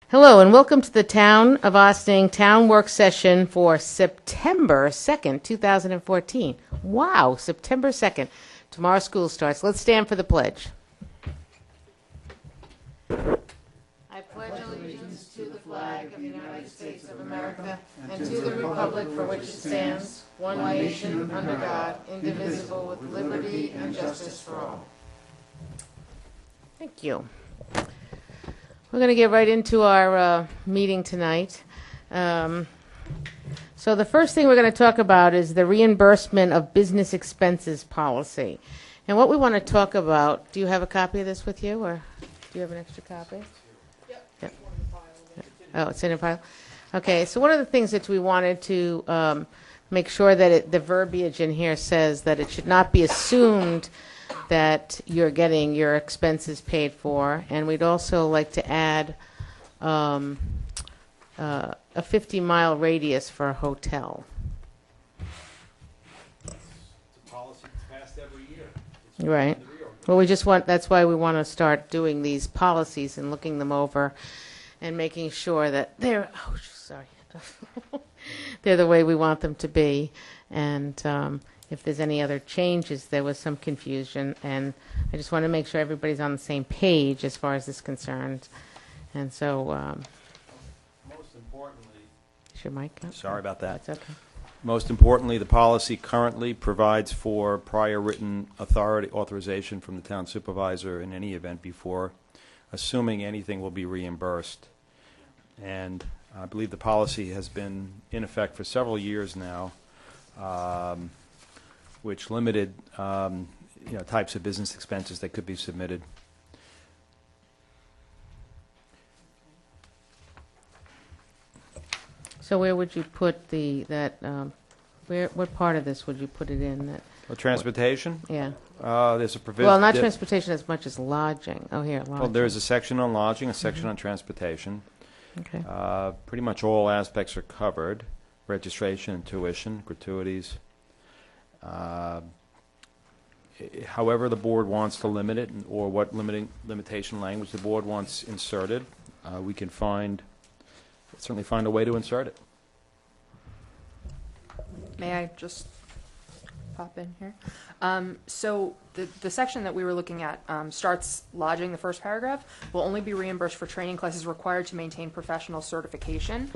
Hello and welcome to the Town of Austin Town Work Session for September 2nd, 2014. Wow, September 2nd. Tomorrow school starts. Let's stand for the pledge. I pledge allegiance to the flag of the United States of America and to the republic for which it stands, one nation, under God, indivisible, with liberty and justice for all. Thank you. We're going to get right into our meeting tonight. So the first thing we're going to talk about is the reimbursement of business expenses policy. And what we want to talk about, do you have a copy of this with you, or do you have an extra copy? Yep. Oh, it's in a file? Okay, so one of the things that we wanted to make sure that the verbiage in here says that it should not be assumed that you're getting your expenses paid for, and we'd also like to add a 50-mile radius for a hotel. It's a policy that's passed every year. Right. Well, that's why we want to start doing these policies and looking them over and making sure that they're the way we want them to be. And if there's any other changes, there was some confusion, and I just want to make sure everybody's on the same page as far as this is concerned. And so, Most importantly, is your mic up? sorry about that. That's okay. Most importantly, the policy currently provides for prior written authorization from the town supervisor in any event before assuming anything will be reimbursed. And I believe the policy has been in effect for several years now, which limited types of business expenses that could be submitted. So where would you put what part of this would you put it in? Well, transportation, Yeah. there's a provision. Well, not transportation as much as lodging. Oh, here, lodging. Well, there's a section on lodging, a section on transportation. Okay. Pretty much all aspects are covered: registration and tuition, gratuities. However the board wants to limit it, or what limitation language the board wants inserted, we can certainly find a way to insert it. May I just pop in here? So the section that we were looking at starts lodging. The first paragraph will only be reimbursed for training classes required to maintain professional certification,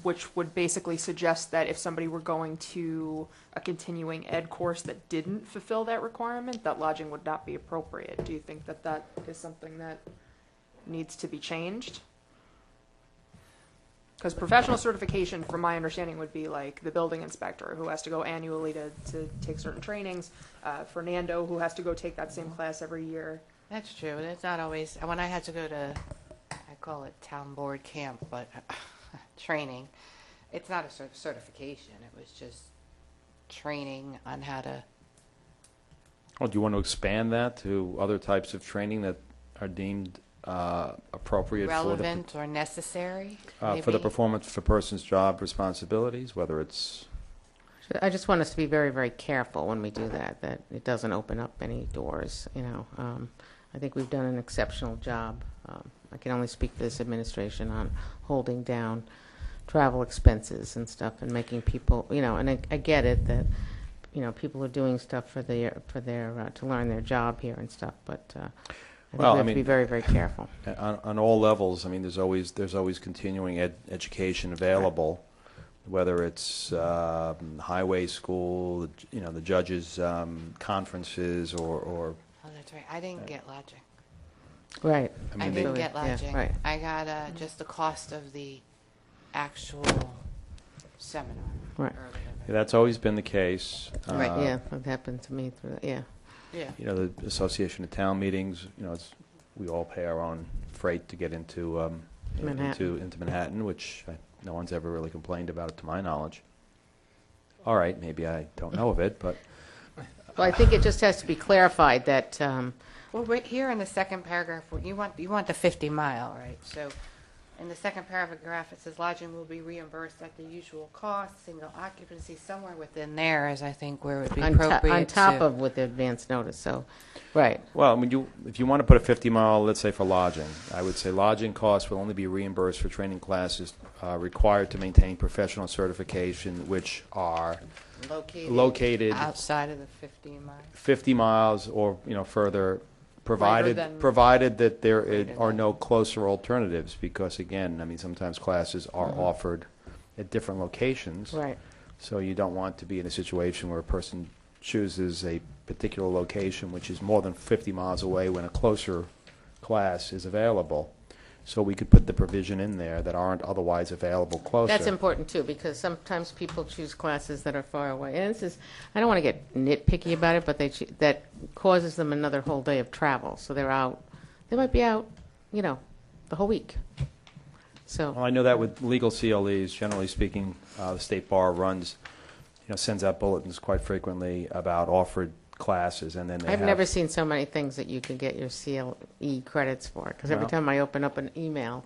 which would basically suggest that if somebody were going to a continuing ed course that didn't fulfill that requirement, that lodging would not be appropriate. Do you think that that is something that needs to be changed? Because professional certification, from my understanding, would be like the building inspector who has to go annually to take certain trainings, Fernando who has to go take that same class every year. That's true. And it's not always, when I had to go to, I call it town board camp, but training, it's not a certification. It was just training on how to. Well, do you want to expand that to other types of training that are deemed appropriate relevant or necessary for the performance of a person's job responsibilities, whether it's... I just want us to be very, very careful when we do that it doesn't open up any doors, I think we've done an exceptional job. I can only speak for this administration on holding down travel expenses and stuff and making people, and I get it that, people are doing stuff for their to learn their job here and stuff, but I think we have to be very, very careful. On all levels, there's always continuing education available, whether it's highway school, the judges' conferences, or. Oh, that's right. I didn't get lodging. Right. I didn't get lodging. Yeah, right. I got just the cost of the actual seminar. Right. Yeah, that's always been the case. Right. Yeah, that happened to me through that. Yeah. Yeah. The Association of Town Meetings, we all pay our own freight to get into Manhattan, which no one's ever really complained about it, to my knowledge. All right, maybe I don't know of it, but... Well, I think it just has to be clarified that... Well, right here in the second paragraph, you want the 50 mile, right? So In the second paragraph, it says lodging will be reimbursed at the usual cost, single occupancy, somewhere within there is, I think, where it would be appropriate On top to- of with the advance notice, so, right. Well, I mean, if you want to put a 50-mile, let's say for lodging, I would say lodging costs will only be reimbursed for training classes required to maintain professional certification, which are located outside of the 15 miles. 50 miles or, further, Greater provided that there Greater are than. no closer alternatives, because again, I mean, sometimes classes are offered at different locations. Right. So you don't want to be in a situation where a person chooses a particular location which is more than 50 miles away when a closer class is available. So we could put the provision in there that aren't otherwise available closer. That's important too, because sometimes people choose classes that are far away. And this is, I don't want to get nitpicky about it, but that causes them another whole day of travel. So they might be out, the whole week. So, Well, I know that with legal CLEs, generally speaking, the State Bar sends out bulletins quite frequently about offered classes, and then they I've have... never seen so many things that you can get your CLE credits for. Because every Well- time I open up an email,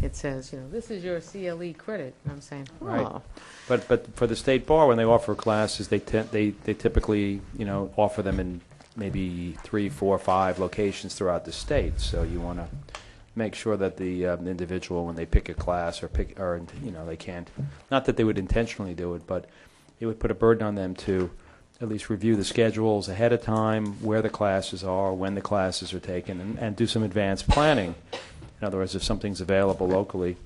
it says, this is your CLE credit. And I'm saying, Right. oh. But for the State Bar, when they offer classes, they typically, offer them in maybe 3, 4, 5 locations throughout the state. So you want to make sure that the individual, when they pick a class or they can't, not that they would intentionally do it, but it would put a burden on them to at least review the schedules ahead of time, where the classes are, when the classes are taken, and do some advanced planning. In other words, if something's available locally,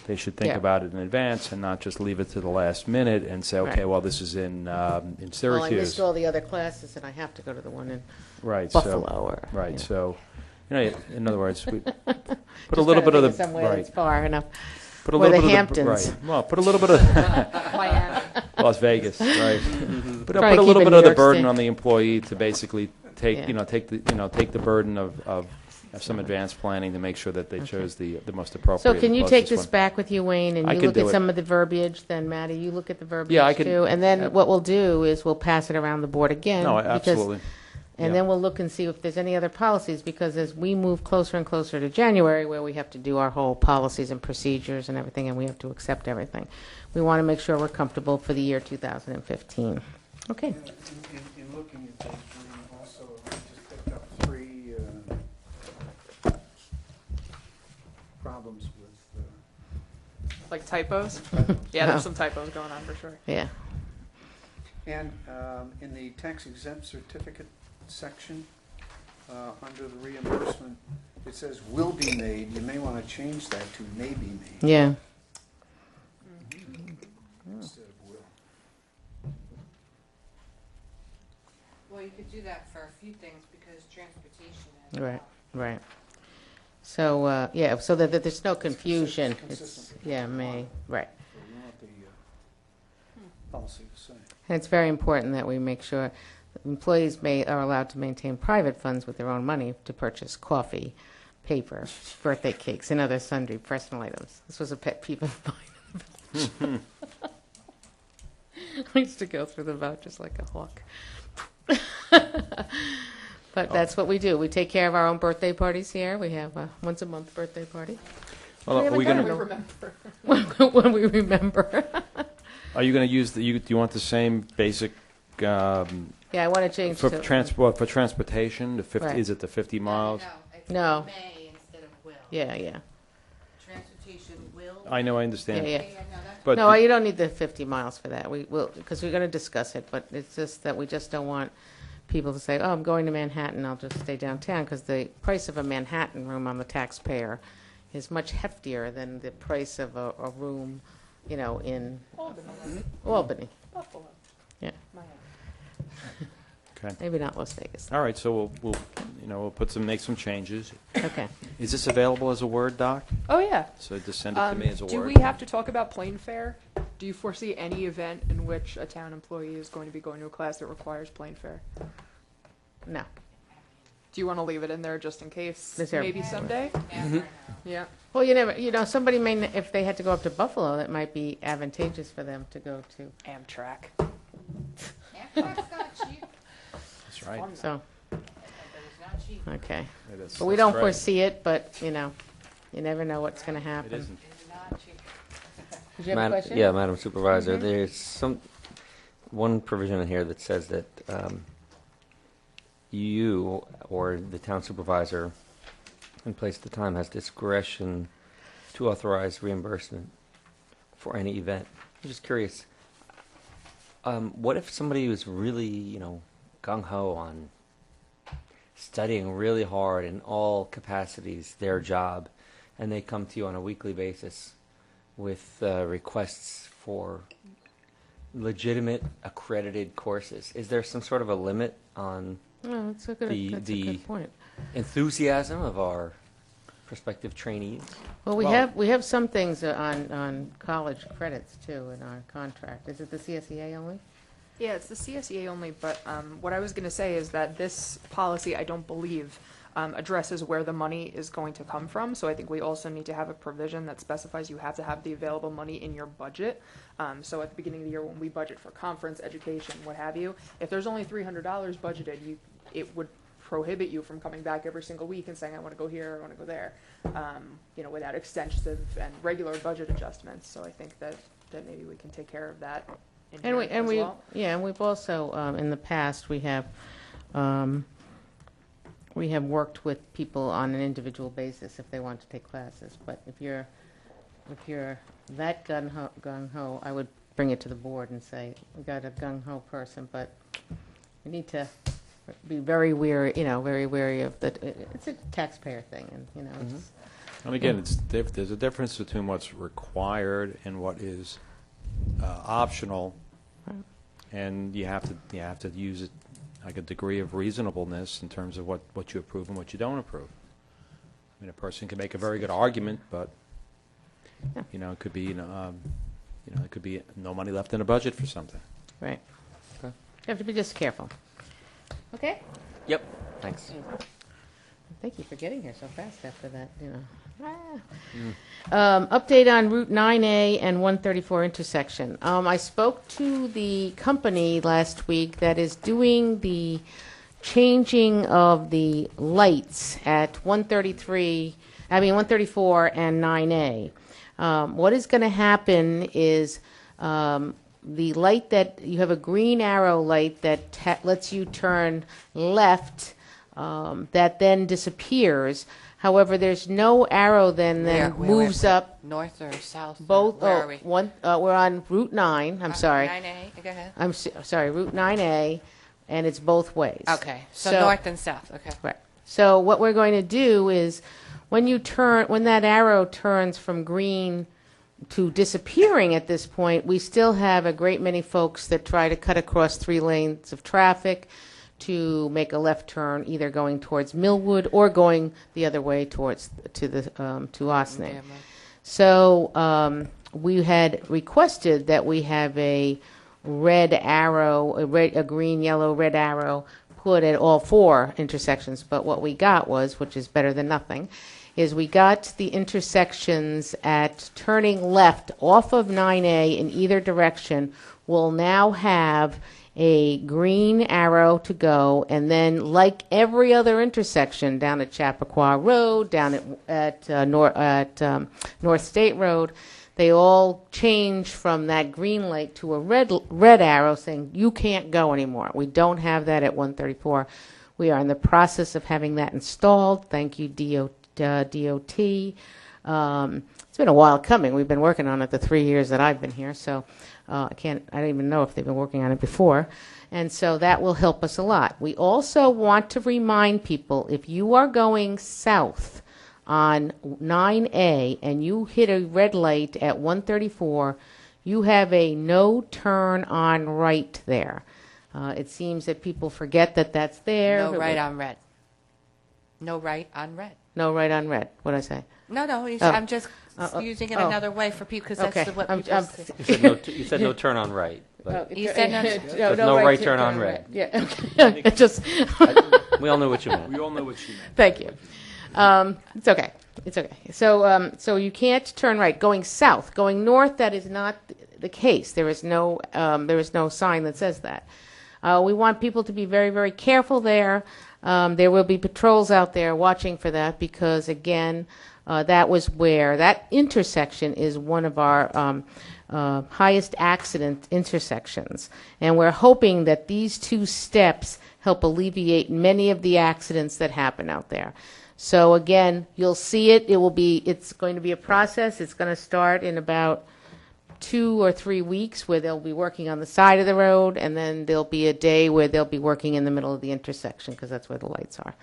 they should think Yeah. about it in advance and not just leave it to the last minute and say, okay, Right. well, this is in Well, I Syracuse. missed all the other classes, and I have to go to the one in Right. Buffalo. So, Or, right. you know. So, in other words, we put a Just little trying bit to of think the somewhere that's far enough. Put a or little the bit Hamptons. Of the, right. Well, put a little bit of Miami. Las Vegas, right? But Try put to a keep little in bit New of the York burden State. on the employee to basically take, Yeah. take the burden of some advanced planning to make sure that they chose the most appropriate. So can you take closest this one. back with you, Wayne, and I you can look do at it. some of the verbiage? Then, Maddie, you look at the verbiage I can- too, and then what we'll do is we'll pass it around the board again. No, because- absolutely. And Yeah. then we'll look and see if there's any other policies, because as we move closer and closer to January, where we have to do our whole policies and procedures and everything, and we have to accept everything, we want to make sure we're comfortable for the year 2015. Okay. In looking at those, we also just picked up 3 problems with Like typos? typos. Yeah, Oh. there's some typos going on for sure. Yeah. And in the tax exempt certificate section, under the reimbursement, it says will be made. You may want to change that to may be made Yeah. instead of will. Well, you could do that for a few things because transportation is. Right. Right. So yeah, so that there's no confusion. Consistent. It's, yeah, may right. So we want the policy to say. And it's very important that we make sure that employees are allowed to maintain private funds with their own money to purchase coffee, paper, birthday cakes, and other sundry personal items. This was a pet peeve of mine. I used to go through the vouchers like a hawk. But that's what we do. We take care of our own birthday parties here. We have a once-a-month birthday party Well, We are we haven't going done to? when we remember. Are you going to use do you want the same basic Yeah, I want to change for to transportation? The 50 Right. is it the 50 miles? No, it's No. may instead of will. Yeah, yeah. Transportation will. I know, I understand. Yeah. No, that's But No, the- you don't need the 50 miles for that. We will, because we're going to discuss it, but it's just that we just don't want people to say, oh, I'm going to Manhattan, I'll just stay downtown, because the price of a Manhattan room on the taxpayer is much heftier than the price of a room, in Albany. Buffalo. Yeah. Miami. Okay. Maybe not Las Vegas. All right, so we'll make some changes. Okay. Is this available as a Word doc? Oh, yeah. So just send it to me as a Do Word. we have to talk about plane fare? Do you foresee any event in which a town employee is going to be going to a class that requires plane fare? No. Do you want to leave it in there just in case? Is there- Maybe someday? never know. Yeah. Well, you never, somebody may, if they had to go up to Buffalo, that might be advantageous for them to go to. Amtrak. Amtrak's not cheap. That's right. So, But it's not cheap. okay. Yeah, But we don't foresee it, but, You never know what's going to It happen. isn't. Did you have a question? Yeah, Madam Supervisor, there's one provision in here that says that you or the town supervisor in place at the time has discretion to authorize reimbursement for any event. I'm just curious, what if somebody was really, gung-ho on studying really hard in all capacities, their job, and they come to you on a weekly basis with requests for legitimate accredited courses? Is there some sort of a limit on Oh, that's a good point. enthusiasm of our prospective trainees? Well, we Well- have some things on college credits too in our contract. Is it the CSEA only? Yeah, it's the CSEA only, but what I was going to say is that this policy, I don't believe, addresses where the money is going to come from. So I think we also need to have a provision that specifies you have to have the available money in your budget. So at the beginning of the year, when we budget for conference, education, what have you, if there's only $300 budgeted, it would prohibit you from coming back every single week and saying, I want to go here, I want to go there, without extensive and regular budget adjustments. So I think that maybe we can take care of that in here as well. And we've also in the past we have worked with people on an individual basis if they want to take classes. But if you're that gung ho, I would bring it to the board and say we got a gung ho person, but we need to be very wary of that. It's a taxpayer thing, and it's, And again, there's a difference between what's required and what is optional, and you have to use it like a degree of reasonableness in terms of what you approve and what you don't approve. I mean, a person can make a very good argument, but it could be it could be no money left in the budget for something. right. Okay. You have to be just careful. Okay. Yep. Thanks. Thank you for getting here so fast after that, Update on Route 9A and 134 intersection. I spoke to the company last week that is doing the changing of the lights at 134 and 9A. What is going to happen is the light that you have a green arrow light that lets you turn left, that then disappears. However, there's no arrow then that moves up. North or south? Both. Where are we? We're on Route 9. I'm sorry. 9A, go ahead. I'm sorry, Route 9A, and it's both ways. Okay, so north and south, okay. Right. So what we're going to do is when that arrow turns from green to disappearing at this point, we still have a great many folks that try to cut across 3 lanes of traffic to make a left turn, either going towards Millwood or going the other way to Ossining. So we had requested that we have a red arrow, a green, yellow, red arrow put at all 4 intersections. But what we got was, which is better than nothing, is we got the intersections at turning left off of 9A in either direction will now have a green arrow to go, and then like every other intersection down at Chappaqua Road, down at North State Road, they all change from that green light to a red arrow saying you can't go anymore. We don't have that at 134. We are in the process of having that installed. Thank you, DOT. It's been a while coming. We've been working on it the 3 years that I've been here, so I don't even know if they've been working on it before. And so that will help us a lot. We also want to remind people, if you are going south on 9A and you hit a red light at 134, you have a no turn on right there. It seems that people forget that that's there. No right on red. No right on red. No right on red. What did I say? No, Oh. I'm just using it another way for people, because that's Okay. what I'm- people I'm- say. You said no turn on right. But You said no- no right turn on red. Yeah, okay. It just, we all know what you meant. We all know what she meant. thank you. It's okay. It's okay. So you can't turn right going south. Going north, that is not the case. There is no sign that says that. We want people to be very, very careful there. There will be patrols out there watching for that because, again, that was where that intersection is one of our highest accident intersections. And we're hoping that these two steps help alleviate many of the accidents that happen out there. So again, you'll see it. It's going to be a process. It's going to start in about 2 or 3 weeks where they'll be working on the side of the road, and then there'll be a day where they'll be working in the middle of the intersection because that's where the lights are.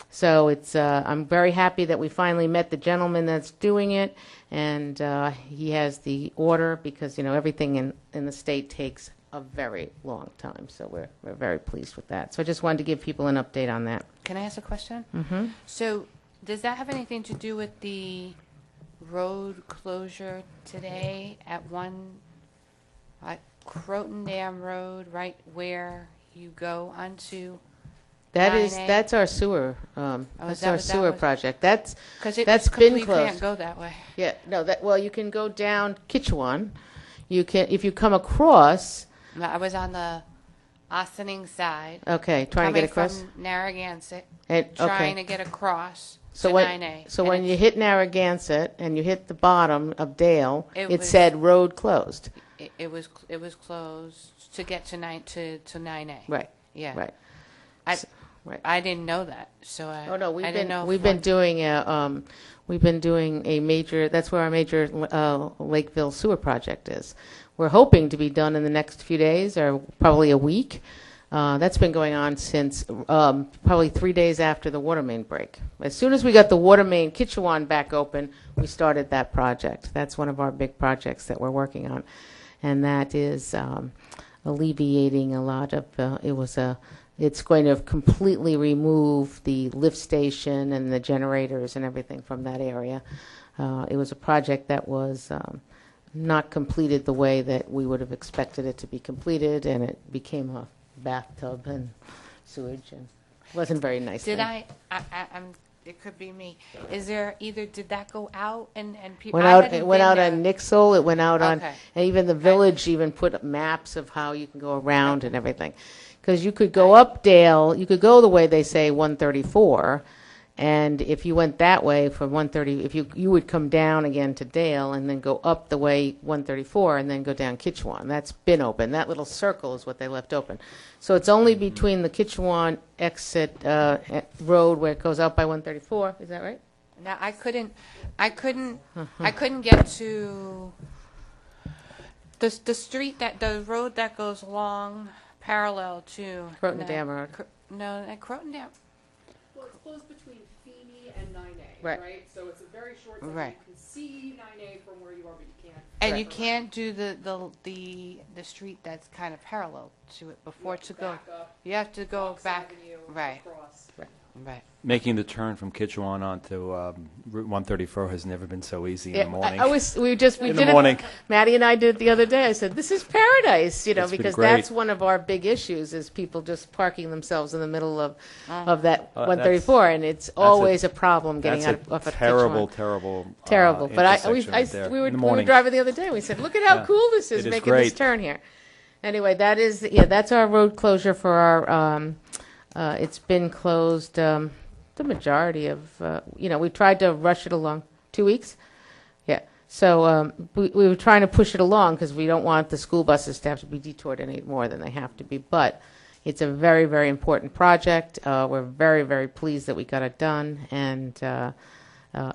So I'm very happy that we finally met the gentleman that's doing it, and he has the order because, everything in the state takes a very long time. So we're very pleased with that. So I just wanted to give people an update on that. Can I ask a question? Mm-hmm. So, does that have anything to do with the road closure today at Croton Dam Road, right where you go onto? That's our sewer. That's that our what that sewer was? project. That's Because been you closed. can't go that way. Yeah, no. Well, you can go down Kitchewan. You can if you come across. No, I was on the Ossining side. Okay, trying to get across. Coming from Narragansett, And, trying okay. to get across So to when 9A. so And when you it's- hit Narragansett and you hit the bottom of Dale, It it was- said road closed. it was closed to get to 9A. Right. Yeah. Right. I, Right. I didn't know that, so I. Oh no, I didn't know if we've been one- doing a major. That's where our major Lakeville sewer project is. We're hoping to be done in the next few days, or probably a week. That's been going on since probably 3 days after the water main break. As soon as we got the water main Kitchewan back open, we started that project. That's one of our big projects that we're working on, and that is alleviating a lot of. It's going to completely remove the lift station and the generators and everything from that area. It was a project that was not completed the way that we would have expected it to be completed, and it became a bathtub and sewage, and it wasn't very nice. Did thing. I'm, it could be me. Is there either, did that go out and people? It went out on Nixle, it went out on, Okay. and even the village even put up maps of how you can go around and everything. Because you could go up Dale, you could go the way they say 134, and if you went that way from 130, if you would come down again to Dale and then go up the way 134 and then go down Kitchewan. That's been open. That little circle is what they left open. So it's only between the Kitchewan exit road where it goes out by 134. Is that right? Now, I couldn't get to the street the road that goes along parallel to. Croton Dam Road. No, Croton Dam. Well, it's closed between Feeney and 9A, Right. right? So it's a very short section. Right. You can see 9A from where you are, but you can't. And you can't do the street that's kind of parallel to it before to go. Back up, You have to go Fox back. Avenue, Right. across. Right. Making the turn from Kitchewan onto Route 134 has never been so easy in the morning. we in did the morning. it. Maddie and I did it the other day. I said, "This is paradise," It's been because great. that's one of our big issues is people just parking themselves in the middle of that that's- 134, and it's always a problem getting That's out a off of terrible, Kitchewan. terrible, Terrible. But intersection right there. we were in the we were morning. driving the other day. We said, "Look at how Yeah. cool this is It is making this great. turn here." Anyway, that's our road closure for our. It's been closed. The majority of, we tried to rush it along. 2 weeks? Yeah. So we were trying to push it along because we don't want the school buses to have to be detoured any more than they have to be. But it's a very, very important project. We're very, very pleased that we got it done. And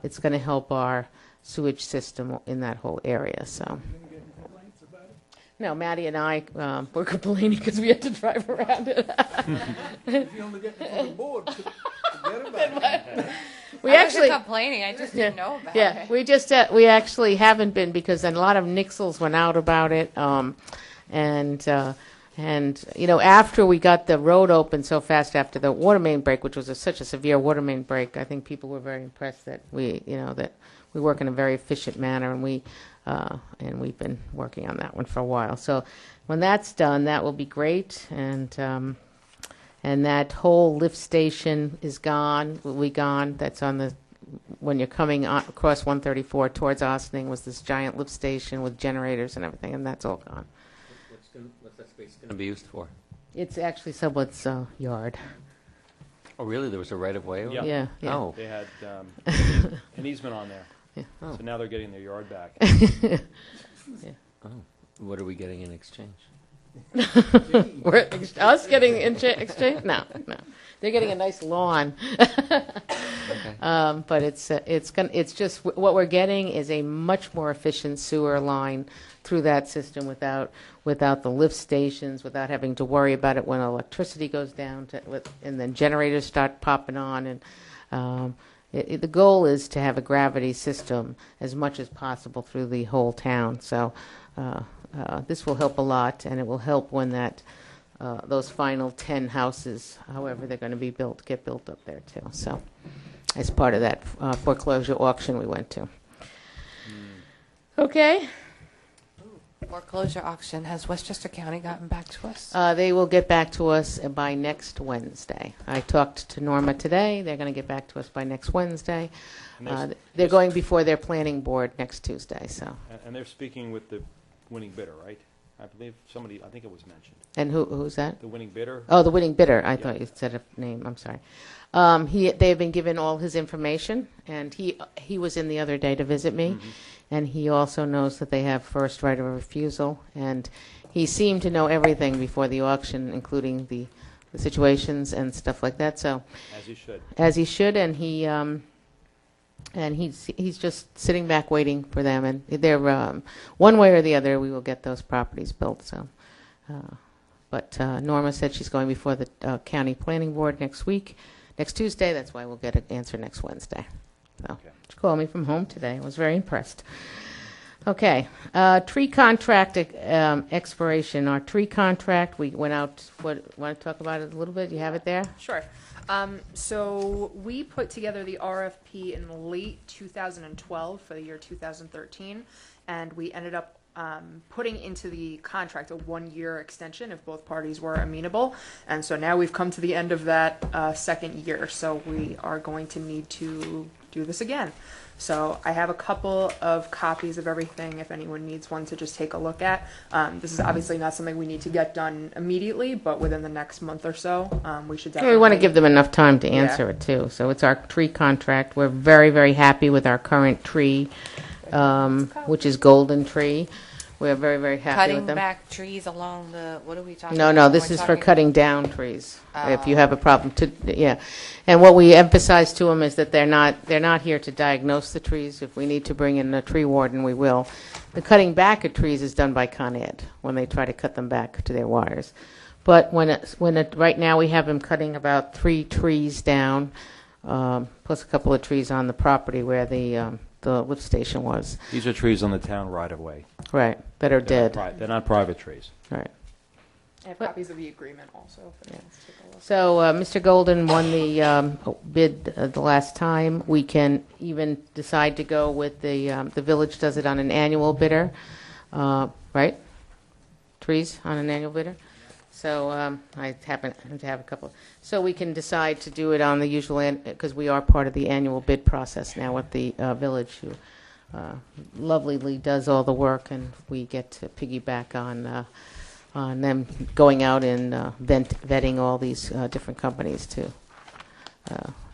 it's going to help our sewage system in that whole area. So. No, Maddie and I were complaining because we had to drive around it. If you only get it from the board, forget about it. We I actually. wasn't complaining. I just didn't know about Yeah, it. we actually haven't been because a lot of nixles went out about it, and after we got the road open so fast after the water main break, which was such a severe water main break, I think people were very impressed that we work in a very efficient manner, and we've been working on that one for a while. So when that's done, that will be great, and that whole lift station is gone, will be gone. That's when you're coming across 134 towards Ossining was this giant lift station with generators and everything, and that's all gone. What's that space going to be used for? It's actually someone's yard. Oh, really? There was a right-of-way? Yeah. Yeah, yeah. Oh, They had an easement on there. oh, So now they're getting their yard back. oh. What are we getting in exchange? Us getting in exchange? No, no. They're getting a nice lawn. Okay. But it's just, what we're getting is a much more efficient sewer line through that system without the lift stations, without having to worry about it when electricity goes down, and then generators start popping on. And the goal is to have a gravity system as much as possible through the whole town. So this will help a lot, and it will help when those final 10 houses, however they're going to be built, get built up there too. So as part of that foreclosure auction we went to. Okay. Foreclosure auction, has Westchester County gotten back to us? They will get back to us by next Wednesday. I talked to Norma today. They're going to get back to us by next Wednesday. And They're going before their planning board next Tuesday. So, and they're speaking with the winning bidder, right? I believe somebody, I think it was mentioned. and who's that? The winning bidder? Oh, the winning bidder. I Yeah. thought you said a name. I'm sorry. They've been given all his information, and he was in the other day to visit me, and he also knows that they have first right of refusal, and he seemed to know everything before the auction, including the situations and stuff like that. So, As you should. as he should, and he's just sitting back waiting for them, and they're one way or the other we will get those properties built. So, but Norma said she's going before the county planning board next Tuesday. That's why we'll get an answer next Wednesday. So Okay. she called me from home today. I was very impressed. Okay, tree contract expiration. Our tree contract, we went out. Want to talk about it a little bit? You have it there? Sure. So we put together the RFP in late 2012 for the year 2013, and we ended up putting into the contract a 1-year extension if both parties were amenable. And so now we've come to the end of that second year, so we are going to need to do this again. So I have a couple of copies of everything if anyone needs one to just take a look at. This is obviously not something we need to get done immediately, but within the next month or so, we should definitely. We want to give them enough time to answer it too. So it's our tree contract. We're very, very happy with our current tree, which is Golden Tree. We're very, very happy Cutting with them. back trees along the, what are we talking No, about? no, when this we're is for talking- cutting down trees. If you have a problem, yeah. And what we emphasize to them is that they're not here to diagnose the trees. If we need to bring in a tree warden, we will. The cutting back of trees is done by Con Ed when they try to cut them back to their wires. But right now we have them cutting about 3 trees down, plus a couple of trees on the property where the lift station was. These are trees on the town right-of-way. Right, that are dead. They're not private trees. Right. I have copies of the agreement also. If anyone wants to take a look. So Mr. Golden won the bid the last time. We can even decide to go with the village does it on an annual bidder, right? Trees on an annual bidder. So I happen to have a couple. So we can decide to do it on the usual, because we are part of the annual bid process now with the village, who lovelily does all the work, and we get to piggyback on them going out and vetting all these different companies to,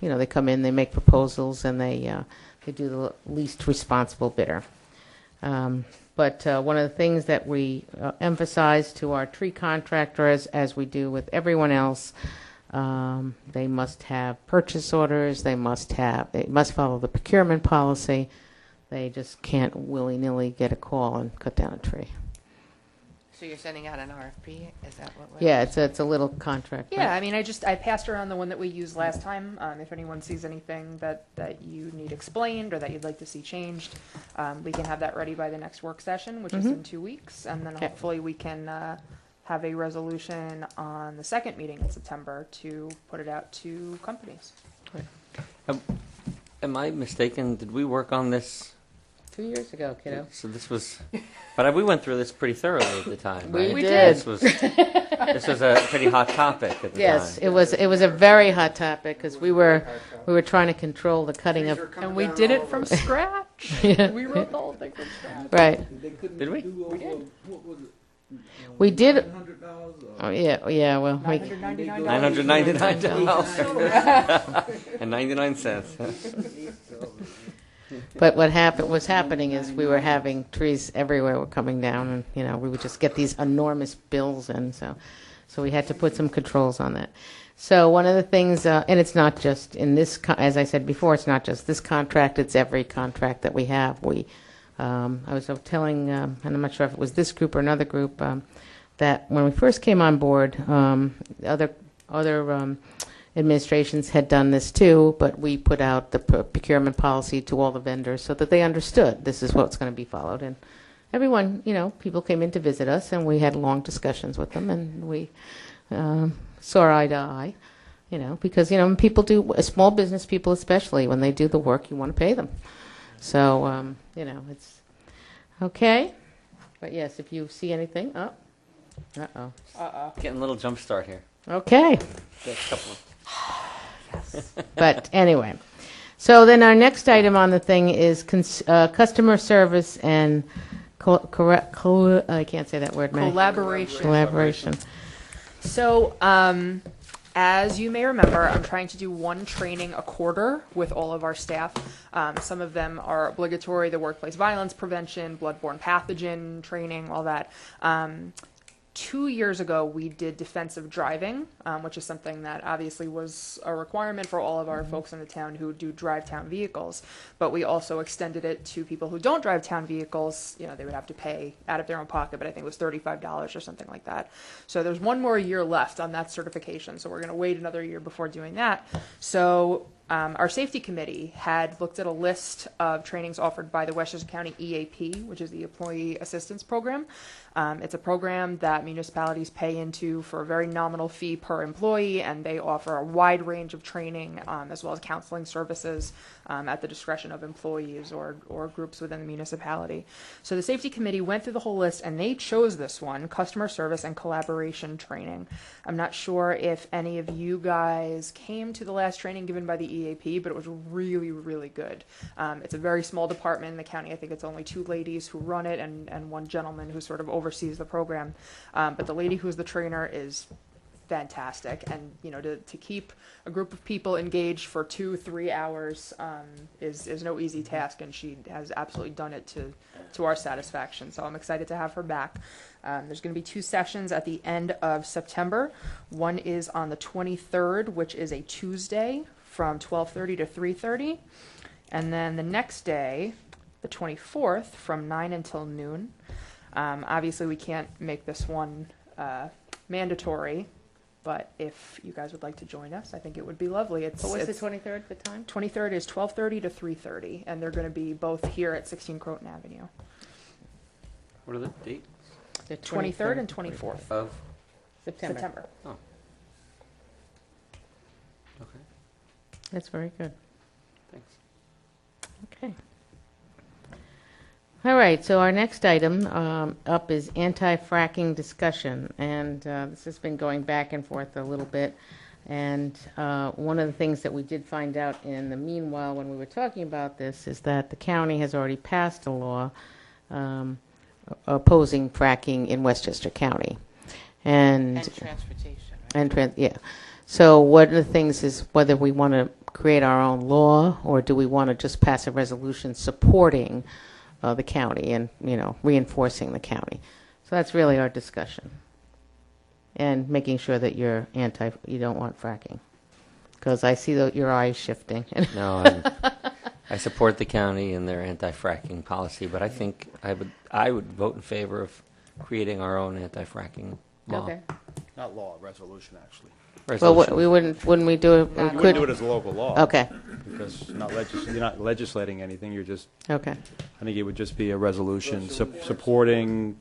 they come in, they make proposals, and they do the least responsible bidder. But one of the things that we emphasize to our tree contractors, as we do with everyone else, they must have purchase orders. They must follow the procurement policy. They just can't willy-nilly get a call and cut down a tree. So you're sending out an RFP? Is that what we're? Yeah, it's a little contract. Yeah, I mean, I passed around the one that we used last time. If anyone sees anything that you need explained or that you'd like to see changed, we can have that ready by the next work session, which is in 2 weeks, and then Okay. hopefully we can have a resolution on the second meeting in September to put it out to companies. Am I mistaken? Did we work on this? 2 years ago, kiddo. So this was, but we went through this pretty thoroughly at the time, We right? did. This was a pretty hot topic at the time. Yes, it was a very hot topic because we were trying to control the cutting of. And we did it from scratch. Yeah. We wrote the whole thing from scratch. Right. They couldn't Did we? do over, what was it, We did, $100 or? oh, yeah, well, we, $999 and 99 cents. but what happening is we were having trees everywhere were coming down, and, we would just get these enormous bills in, so we had to put some controls on that. So one of the things, and it's not just in this, as I said before, it's not just this contract, it's every contract that we have. I was telling, and I'm not sure if it was this group or another group, that when we first came on board, other administrations had done this too, but we put out the procurement policy to all the vendors so that they understood this is what's going to be followed. And everyone, people came in to visit us, and we had long discussions with them, and we saw eye to eye, because, when people do, small business people especially, when they do the work, you want to pay them. So, it's okay. But yes, if you see anything, uh-oh. Getting a little jump start here. Okay. Got a couple of But anyway, so then our next item on the thing is customer service and I can't say that word, May. Collaboration. So, as you may remember, I'm trying to do one training a quarter with all of our staff. Some of them are obligatory, the workplace violence prevention, bloodborne pathogen training, all that. 2 years ago, we did defensive driving, which is something that obviously was a requirement for all of our folks in the town who do drive town vehicles. But we also extended it to people who don't drive town vehicles. They would have to pay out of their own pocket, but I think it was $35 or something like that. So there's one more year left on that certification. So we're going to wait another year before doing that. So our safety committee had looked at a list of trainings offered by the Westchester County EAP, which is the Employee Assistance Program. It's a program that municipalities pay into for a very nominal fee per employee, and they offer a wide range of training as well as counseling services at the discretion of employees or groups within the municipality. So the safety committee went through the whole list, and they chose this one, customer service and collaboration training. I'm not sure if any of you guys came to the last training given by the EAP, but it was really, really good. It's a very small department in the county. I think it's only 2 ladies who run it and one gentleman who sort of oversees the program. But the lady who's the trainer is fantastic, and to keep a group of people engaged for 2-3 hours is no easy task, and she has absolutely done it to our satisfaction. So I'm excited to have her back. There's going to be 2 sessions at the end of September. One is on the 23rd, which is a Tuesday, from 12:30 to 3:30, and then the next day, the 24th, from 9 until noon. Obviously, we can't make this one mandatory, but if you guys would like to join us, I think it would be lovely. What was the 23rd, the time? 23rd is 12:30 to 3:30, and they're going to be both here at 16 Croton Avenue. What are the dates? The 23rd and 24th Of? September. Oh. Okay, That's very good. thanks. Okay. All right, so our next item up is anti-fracking discussion, and this has been going back and forth a little bit. And one of the things that we did find out in the meanwhile when we were talking about this is that the county has already passed a law opposing fracking in Westchester County. And transportation, right? Yeah. So one of the things is whether we want to create our own law, or do we want to just pass a resolution supporting the county and, reinforcing the county. So that's really our discussion. And making sure that you don't want fracking. Because I see your eyes shifting. No, I support the county and their anti-fracking policy, but I think I would vote in favor of creating our own anti-fracking law. Okay. Not law, resolution, actually. Well, Resolution. wouldn't we do it? You wouldn't do it as a local law. Okay. Because you're not legislating anything, you're just, Okay. I think it would just be a resolution supporting,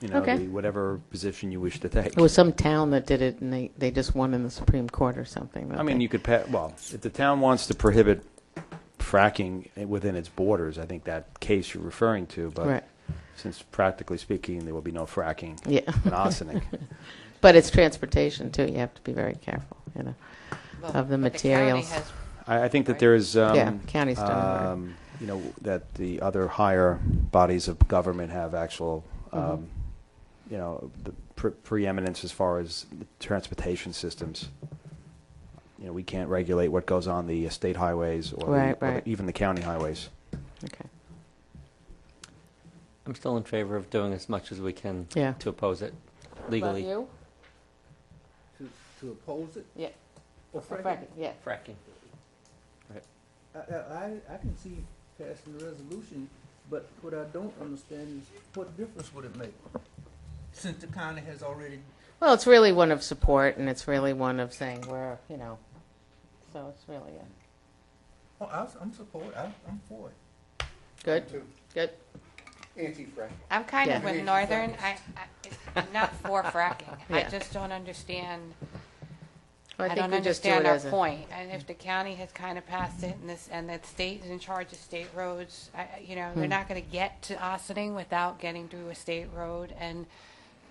Okay. whatever position you wish to take. It was some town that did it, and they just won in the Supreme Court or something. I mean, you could if the town wants to prohibit fracking within its borders, I think that case you're referring to, but Right. since practically speaking, there will be no fracking Yeah. in Ossining. But it's transportation, too. You have to be very careful, Well, of the but materials. The county I think that there is, Yeah, county's done that the other higher bodies of government have actual, the preeminence as far as transportation systems. We can't regulate what goes on the state highways or, Right. even the county highways. Okay. I'm still in favor of doing as much as we can Yeah. to oppose it legally. You? To oppose it? Yeah. Or fracking? Yeah. Fracking. I can see passing the resolution, but what I don't understand is what difference would it make? Since the county has already, Well, it's really one of support, and it's really one of saying so it's really I'm support, I'm for it. good. Two. Good. Anti-frack. I'm kind of Yeah. with Northern. I'm not for fracking. I Yeah. just don't understand. Well, I think don't we just do understand it our as a- point. And if the county has kind of passed it, and the state is in charge of state roads, they're not going to get to Ossining without getting through a state road, and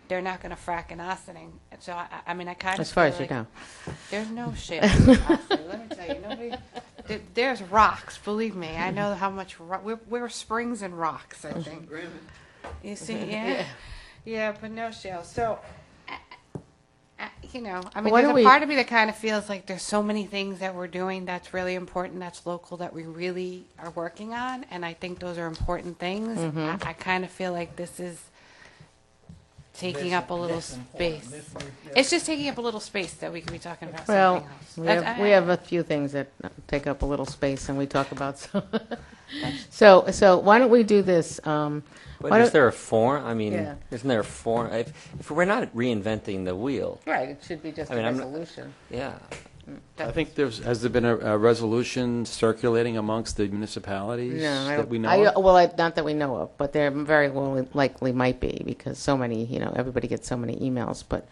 they're not going to frack in Ossining. So I mean, I kind of As far feel as you like know. there's no shit. in Ossining. Let me tell you, there's rocks. Believe me, I know how much we're springs and rocks. I think. You see, yeah, but no shale. So, I mean, Why there's don't a we- part of me that kind of feels like there's so many things that we're doing that's really important, that's local, that we really are working on, and I think those are important things. Mm-hmm. I kind of feel like this is taking up a little Less important. space. Less- It's just taking up a little space that we could be talking about Well, something else. we That's- have, we have a few things that take up a little space, and we talk about. So why don't we do this? But Why is don't- there a form? I mean, Yeah. isn't there a form? If we're not reinventing the wheel, Right, it should be just I mean, a I'm not- resolution. yeah. I think has there been a resolution circulating amongst the municipalities No, I that don't. we know of? Well, not that we know of, but there very well likely might be because so many, everybody gets so many emails. But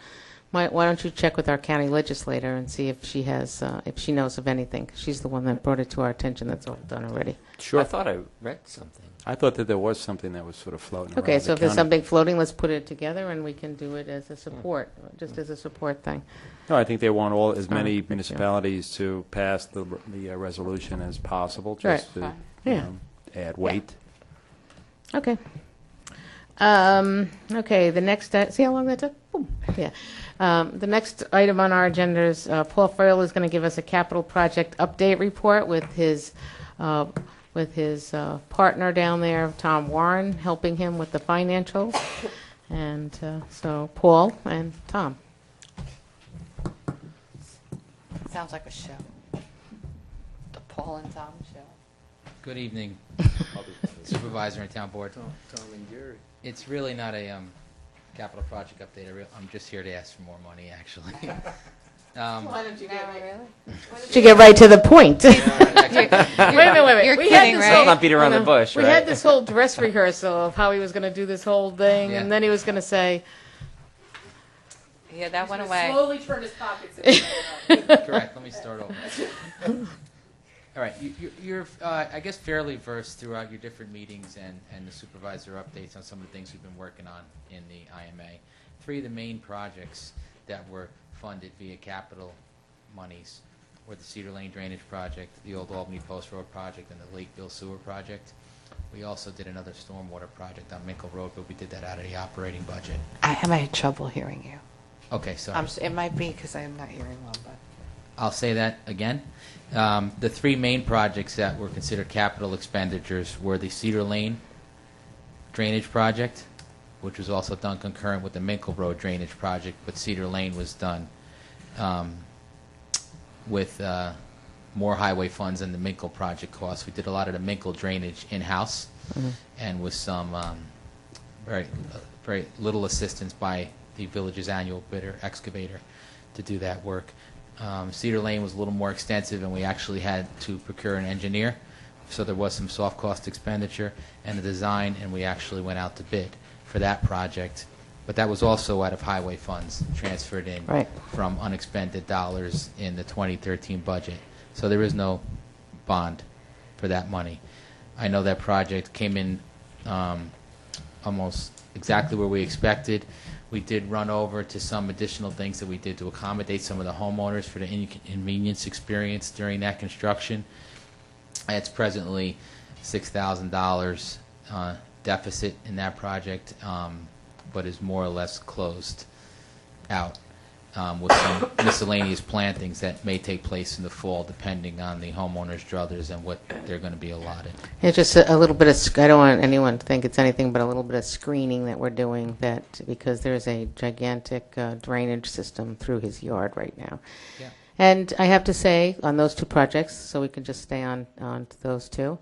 why don't you check with our county legislator and see if she has, if she knows of anything? 'Cause she's the one that brought it to our attention. That's all done already. Sure. I thought I read something. I thought that there was something that was sort of floating around. Okay, the so if there's county. something floating, let's put it together and we can do it as a support, just as a support thing. No, I think they want as Fine, many thank you. municipalities to pass the resolution as possible, Right. just to Fine. Yeah. add weight. Okay. Okay, the next, see how long that took? Boom. Yeah. The next item on our agenda is Paul Farrell is going to give us a capital project update report with his partner down there, Tom Warren, helping him with the financials. And so Paul and Tom. Sounds like a show. The Paul and Tom show. Good evening, Supervisor and Town Board. Tom and Gary. It's really not a capital project update. I'm just here to ask for more money, actually. Why don't you Really? to get right to the point? Wait a minute. You're We had kidding, this right? whole- Not beat around the bush, We right? had this whole dress rehearsal of how he was going to do this whole thing, Yeah. and then he was going to say, Yeah, that went away. Slowly turn his pockets. Correct. Let me start over. All right. You're, I guess, fairly versed throughout your different meetings and the supervisor updates on some of the things we've been working on in the IMA. Three of the main projects that were funded via capital monies were the Cedar Lane Drainage Project, the Old Albany Post Road Project, and the Lakeville Sewer Project. We also did another stormwater project on Minkle Road, but we did that out of the operating budget. I am having trouble hearing you. Okay, sorry. It might be because I'm not hearing well, but. I'll say that again. The three main projects that were considered capital expenditures were the Cedar Lane Drainage Project, which was also done concurrent with the Minkle Road Drainage Project, but Cedar Lane was done with more highway funds than the Minkle project costs. We did a lot of the Minkle drainage in-house and with some very little assistance by the village's annual bidder, excavator, to do that work. Cedar Lane was a little more extensive, and we actually had to procure an engineer, so there was some soft cost expenditure and the design, and we actually went out to bid for that project. But that was also out of highway funds transferred in Right. from unexpended dollars in the 2013 budget. So there is no bond for that money. I know that project came in almost exactly where we expected. We did run over to some additional things that we did to accommodate some of the homeowners for the inconvenience experience during that construction. It's presently $6,000 deficit in that project. but is more or less closed out, with some miscellaneous plantings that may take place in the fall, depending on the homeowner's druthers and what they're going to be allotted. It's just a little bit of, I don't want anyone to think it's anything but a little bit of screening that we're doing, that because there's a gigantic drainage system through his yard right now. Yeah. And I have to say, on those two projects, so we can just stay on those two,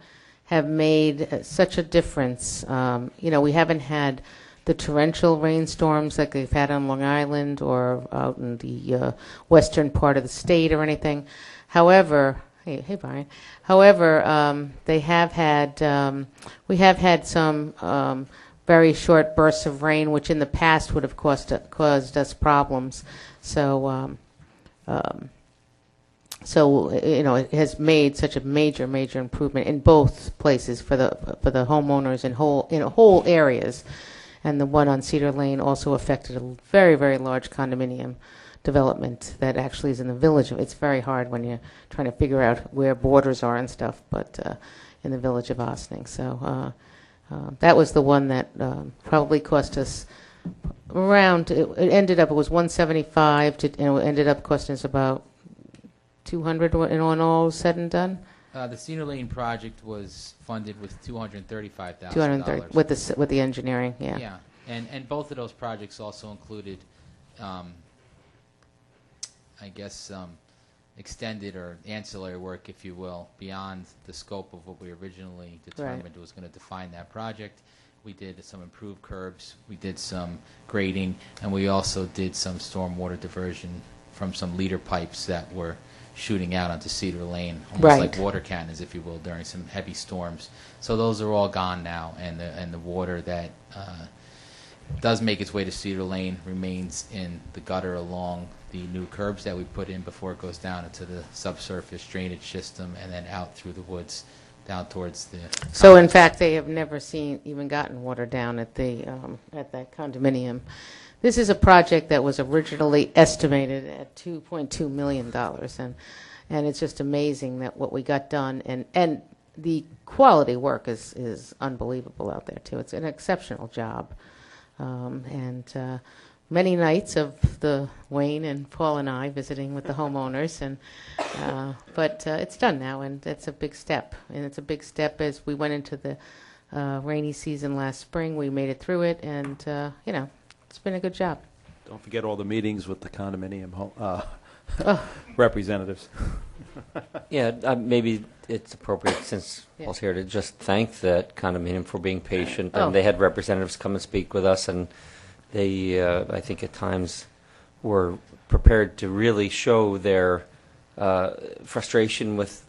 have made such a difference. We haven't had the torrential rainstorms like they've had on Long Island or out in the western part of the state or anything. However, hey Brian. However, they have had we have had some very short bursts of rain, which in the past would have caused us problems. So it has made such a major improvement in both places for the homeowners in whole areas. And the one on Cedar Lane also affected a very, very large condominium development that actually is in the village. It's very hard when you're trying to figure out where borders are and stuff, but in the village of Ossining. So that was the one that probably cost us around, it was 175, and it ended up costing us about 200 when all said and done. The Cedar Lane project was funded with $235,000. 230 with the engineering, yeah. Yeah, and both of those projects also included, extended or ancillary work, if you will, beyond the scope of what we originally determined was going to define that project. We did some improved curbs, we did some grading, and we also did some stormwater diversion from some leader pipes that were shooting out onto Cedar Lane, almost like water cannons, if you will, during some heavy storms. So those are all gone now, and the water that does make its way to Cedar Lane remains in the gutter along the new curbs that we put in before it goes down into the subsurface drainage system and then out through the woods down towards the... So in fact, they have never even gotten water down at that condominium. This is a project that was originally estimated at $2.2 million, and it's just amazing that what we got done, and the quality work is unbelievable out there, too. It's an exceptional job. And many nights of Wayne and Paul and I visiting with the homeowners, but it's done now, and it's a big step. And it's a big step as we went into the rainy season last spring. We made it through it, and, it's been a good job. Don't forget all the meetings with the condominium representatives. Yeah, maybe it's appropriate, since Paul's here, to just thank that condominium for being patient. And they had representatives come and speak with us, and they, I think at times, were prepared to really show their frustration with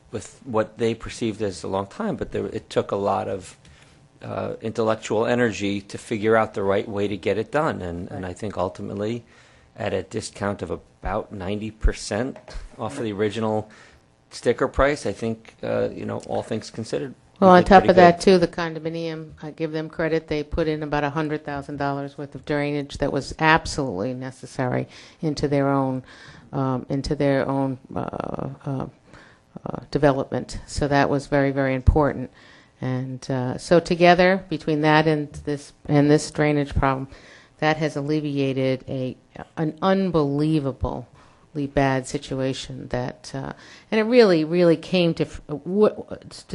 what they perceived as a long time. But it took a lot of intellectual energy to figure out the right way to get it done. And I think ultimately, at a discount of about 90% off of the original sticker price, I think, all things considered. Well, on top of that, too, the condominium, I give them credit, they put in about $100,000 worth of drainage that was absolutely necessary into their own development. So that was very, very important. And so together, between that and this drainage problem, that has alleviated an unbelievably bad situation. That and it really came to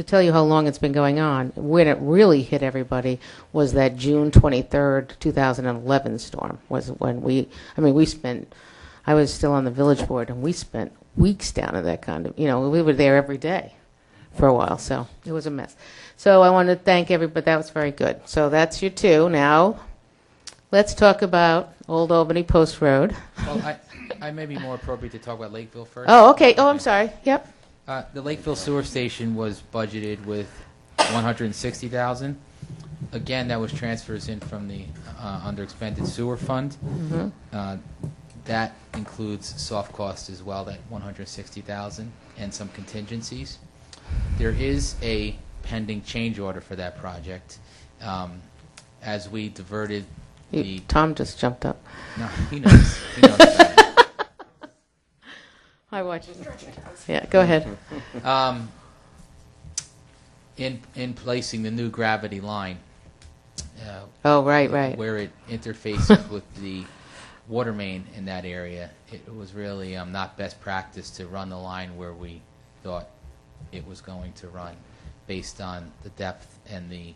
tell you how long it's been going on. When it really hit everybody was that June 23rd, 2011 storm. Was when I was still on the village board, and we spent weeks down at that condominium. We were there every day for a while, so it was a mess. So I want to thank everybody. That was very good. So that's your two. Now, let's talk about Old Albany Post Road. Well, I may be more appropriate to talk about Lakeville first. Oh, okay. Oh, I'm sorry. Yep. The Lakeville sewer station was budgeted with $160,000. Again, that was transfers in from the under-expended sewer fund. Mm-hmm. That includes soft costs as well, that $160,000, and some contingencies. There is a pending change order for that project. As we diverted Tom just jumped up. No, he knows. He knows about it. I watch. Yeah, go ahead. In placing the new gravity line, Oh, right. where it interfaces with the water main in that area, it was really not best practice to run the line where we thought it was going to run based on the depth and the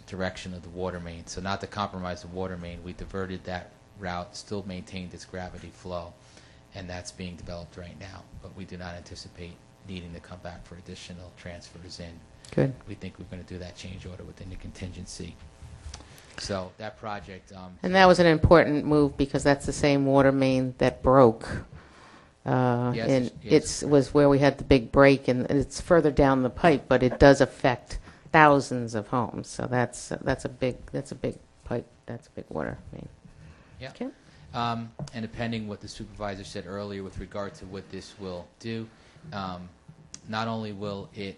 direction of the water main. So not to compromise the water main, we diverted that route, still maintained its gravity flow, and that's being developed right now. But we do not anticipate needing to come back for additional transfers in. Good. We think we're going to do that change order within the contingency. So that project. And that was an important move because that's the same water main that broke. Yes, And yes. was where we had the big break, and it's further down the pipe, but it does affect thousands of homes. So that's a big pipe. That's a big water main. Yeah. Okay. And depending what the supervisor said earlier with regard to what this will do, not only will it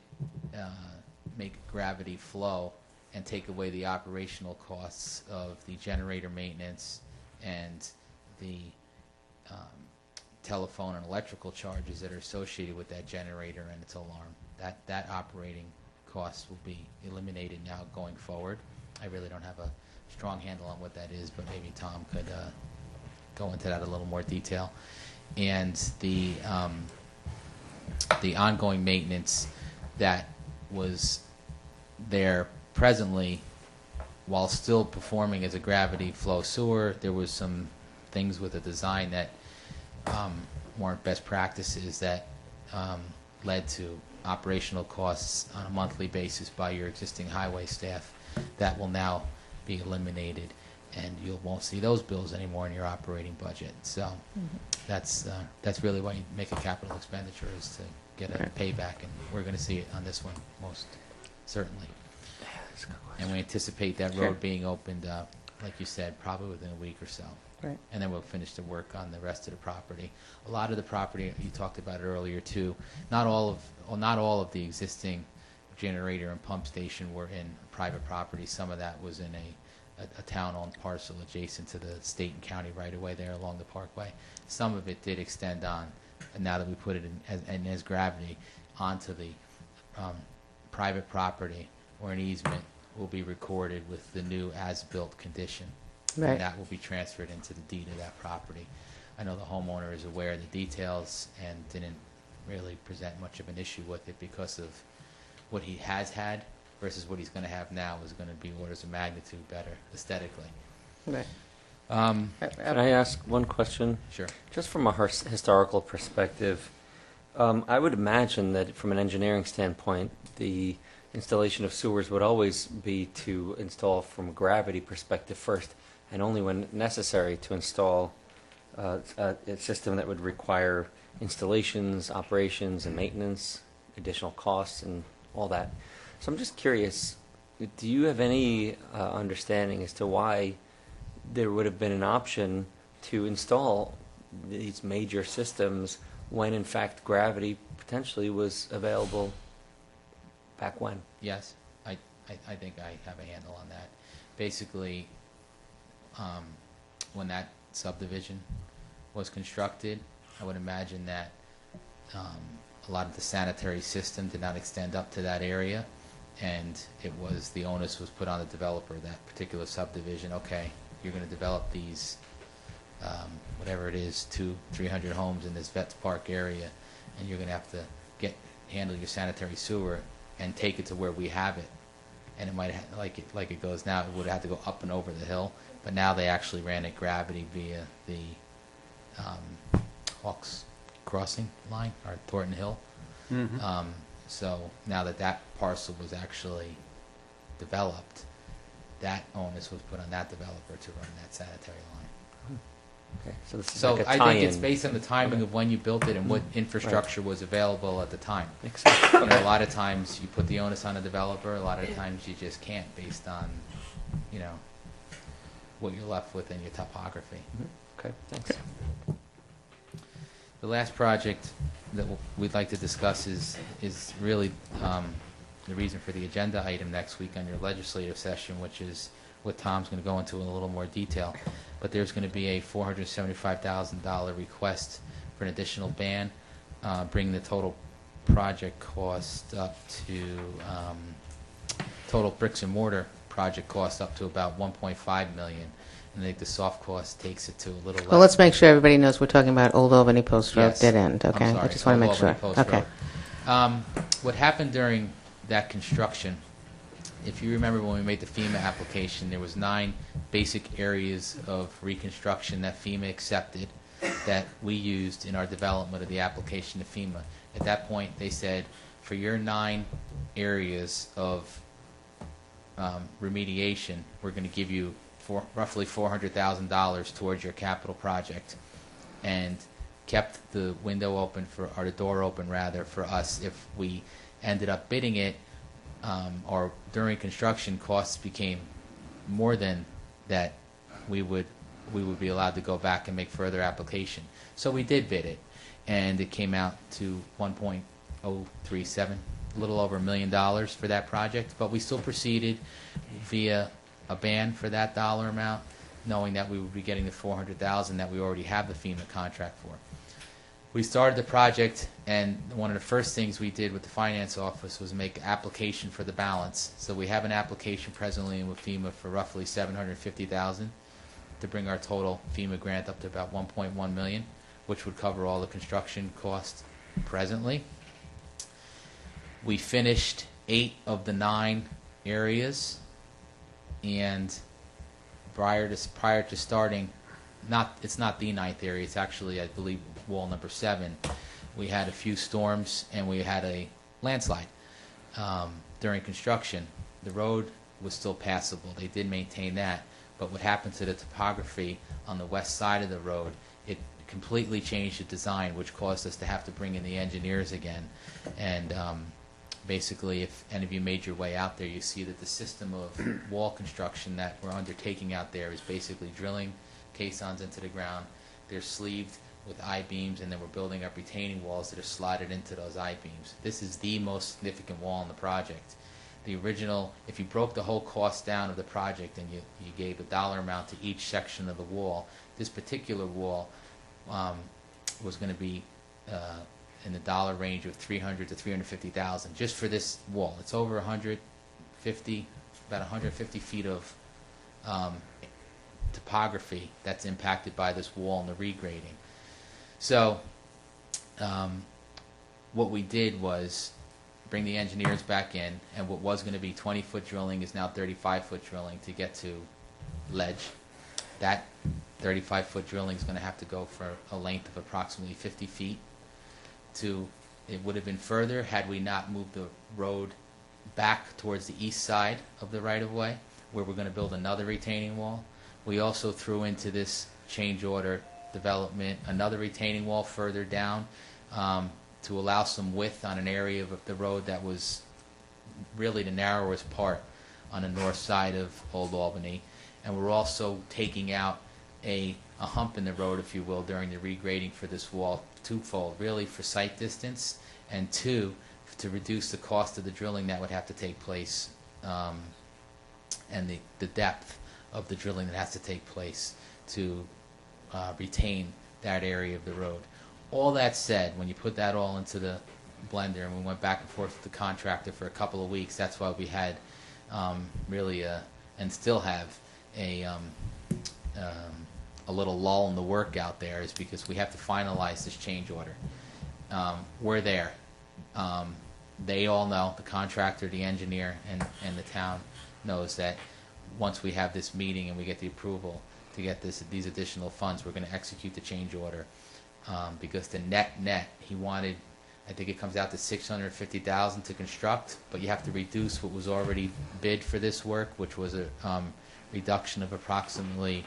make gravity flow and take away the operational costs of the generator maintenance and the telephone and electrical charges that are associated with that generator and its alarm. That operating costs will be eliminated now going forward. I really don't have a strong handle on what that is, but maybe Tom could go into that a little more detail. And the ongoing maintenance that was there presently, while still performing as a gravity flow sewer, there was some things with the design that weren't best practices that led to operational costs on a monthly basis by your existing highway staff. That will now be eliminated, and you won't see those bills anymore in your operating budget. So that's really why you make a capital expenditure, is to get a payback, and we're going to see it on this one most certainly. And we anticipate that road being opened, like you said, probably within a week or so. Right. And then we'll finish the work on the rest of the property. A lot of the property, you talked about it earlier too, not all of the existing generator and pump station were in private property. Some of that was in a town-owned parcel adjacent to the state and county right-of-way there along the parkway. Some of it did extend on, and now that we put it in as gravity, onto the private property, or an easement will be recorded with the new as-built condition. Right. And that will be transferred into the deed of that property. I know the homeowner is aware of the details and didn't really present much of an issue with it because of what he has had versus what he's going to have now is going to be orders of magnitude better aesthetically. Right. Um, Can I ask one question? Sure. Just from a historical perspective, I would imagine that from an engineering standpoint, the installation of sewers would always be to install from a gravity perspective first, and only when necessary to install a system that would require installations, operations, and maintenance, additional costs, and all that. So I'm just curious, do you have any understanding as to why there would have been an option to install these major systems when, in fact, gravity potentially was available back when? Yes, I think I have a handle on that. Basically, when that subdivision was constructed, I would imagine that a lot of the sanitary system did not extend up to that area, and the onus was put on the developer, that particular subdivision. Okay, you're going to develop these, whatever it is, 200-300 homes in this Vets Park area, and you're going to have to handle your sanitary sewer and take it to where we have it. And it might like it goes now, it would have to go up and over the hill, but now they actually ran it gravity via the Hawks Crossing line, or Thornton Hill. So now that parcel was actually developed, that onus was put on that developer to run that sanitary line. Okay, so this is So like a I tie-in. think it's based on the timing of when you built it and what infrastructure was available at the time. Makes sense. You know, a lot of times you put the onus on the developer, a lot of times you just can't based on, what you're left with in your topography. Okay, thanks. The last project that we'd like to discuss is really the reason for the agenda item next week on your legislative session, which is what Tom's going to go into in a little more detail. But there's going to be a $475,000 request for an additional ban, bringing the total project cost up to total bricks and mortar project cost up to about 1.5 million. And I think the soft cost takes it to a little less. Well, let's make sure everybody knows we're talking about Old Albany Post Road Yes. dead end, okay? I'm sorry, I just want to Old make sure. Albany Post Okay. Road. What happened during that construction, if you remember when we made the FEMA application, there was 9 basic areas of reconstruction that FEMA accepted that we used in our development of the application to FEMA. At that point, they said, for your 9 areas of remediation, we're going to give you roughly $400,000 towards your capital project, and kept the window open or the door open rather for us if we ended up bidding it, or during construction costs became more than that, we would be allowed to go back and make further application. So we did bid it, and it came out to 1.037, a little over $1 million for that project, but we still proceeded via a ban for that dollar amount, knowing that we would be getting the $400,000 that we already have the FEMA contract for. We started the project, and one of the first things we did with the finance office was make application for the balance. So we have an application presently in with FEMA for roughly $750,000 to bring our total FEMA grant up to about 1.1 million, which would cover all the construction costs presently. We finished 8 of the 9 areas, and prior to starting, it's not the 9th area, it's actually, I believe, wall number 7. We had a few storms and we had a landslide during construction. The road was still passable. They did maintain that, but what happened to the topography on the west side of the road, it completely changed the design, which caused us to have to bring in the engineers again. And basically, if any of you made your way out there, you see that the system of wall construction that we're undertaking out there is basically drilling caissons into the ground. They're sleeved with I-beams, and then we're building up retaining walls that are slotted into those I-beams. This is the most significant wall in the project. The original, if you broke the whole cost down of the project and you gave a dollar amount to each section of the wall, this particular wall was going to be in the dollar range of $300,000 to $350,000 just for this wall. It's over about 150 feet of topography that's impacted by this wall and the regrading. So what we did was bring the engineers back in, and what was going to be 20-foot drilling is now 35-foot drilling to get to ledge. That 35-foot drilling is going to have to go for a length of approximately 50 feet. It would have been further had we not moved the road back towards the east side of the right-of-way, where we're going to build another retaining wall. We also threw into this change order development another retaining wall further down to allow some width on an area of the road that was really the narrowest part on the north side of Old Albany. And we're also taking out a hump in the road, if you will, during the regrading for this wall, twofold, really for sight distance, and 2, to reduce the cost of the drilling that would have to take place, and the depth of the drilling that has to take place to retain that area of the road. All that said, when you put that all into the blender, and we went back and forth with the contractor for a couple of weeks, that's why we had really and still have a little lull in the work out there, is because we have to finalize this change order. We're there. They all know, the contractor, the engineer, and the town knows that once we have this meeting and we get the approval to get these additional funds, we're going to execute the change order. Because the net, he wanted, I think it comes out to $650,000 to construct, but you have to reduce what was already bid for this work, which was a reduction of approximately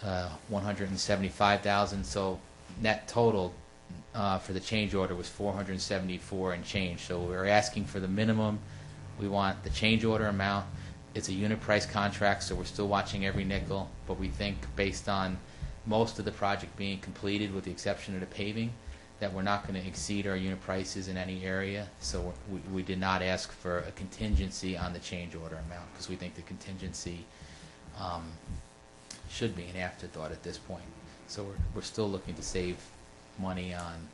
$175,000. So net total for the change order was $474 and change. So we're asking for the minimum. We want the change order amount. It's a unit price contract, so we're still watching every nickel, but we think based on most of the project being completed, with the exception of the paving, that we're not going to exceed our unit prices in any area. So we did not ask for a contingency on the change order amount, because we think the contingency should be an afterthought at this point. So we're still looking to save money on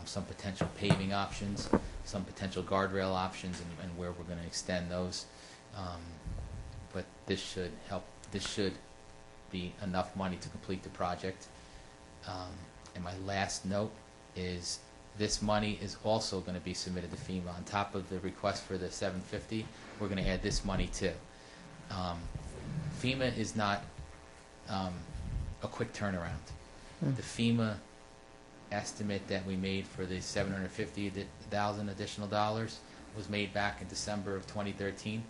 some potential paving options, some potential guardrail options, and where we're going to extend those. this should help, this should be enough money to complete the project. And my last note is this money is also going to be submitted to FEMA. On top of the request for the 750, we're going to add this money too. FEMA is not a quick turnaround. The FEMA estimate that we made for the $750,000 additional dollars was made back in December of 2013.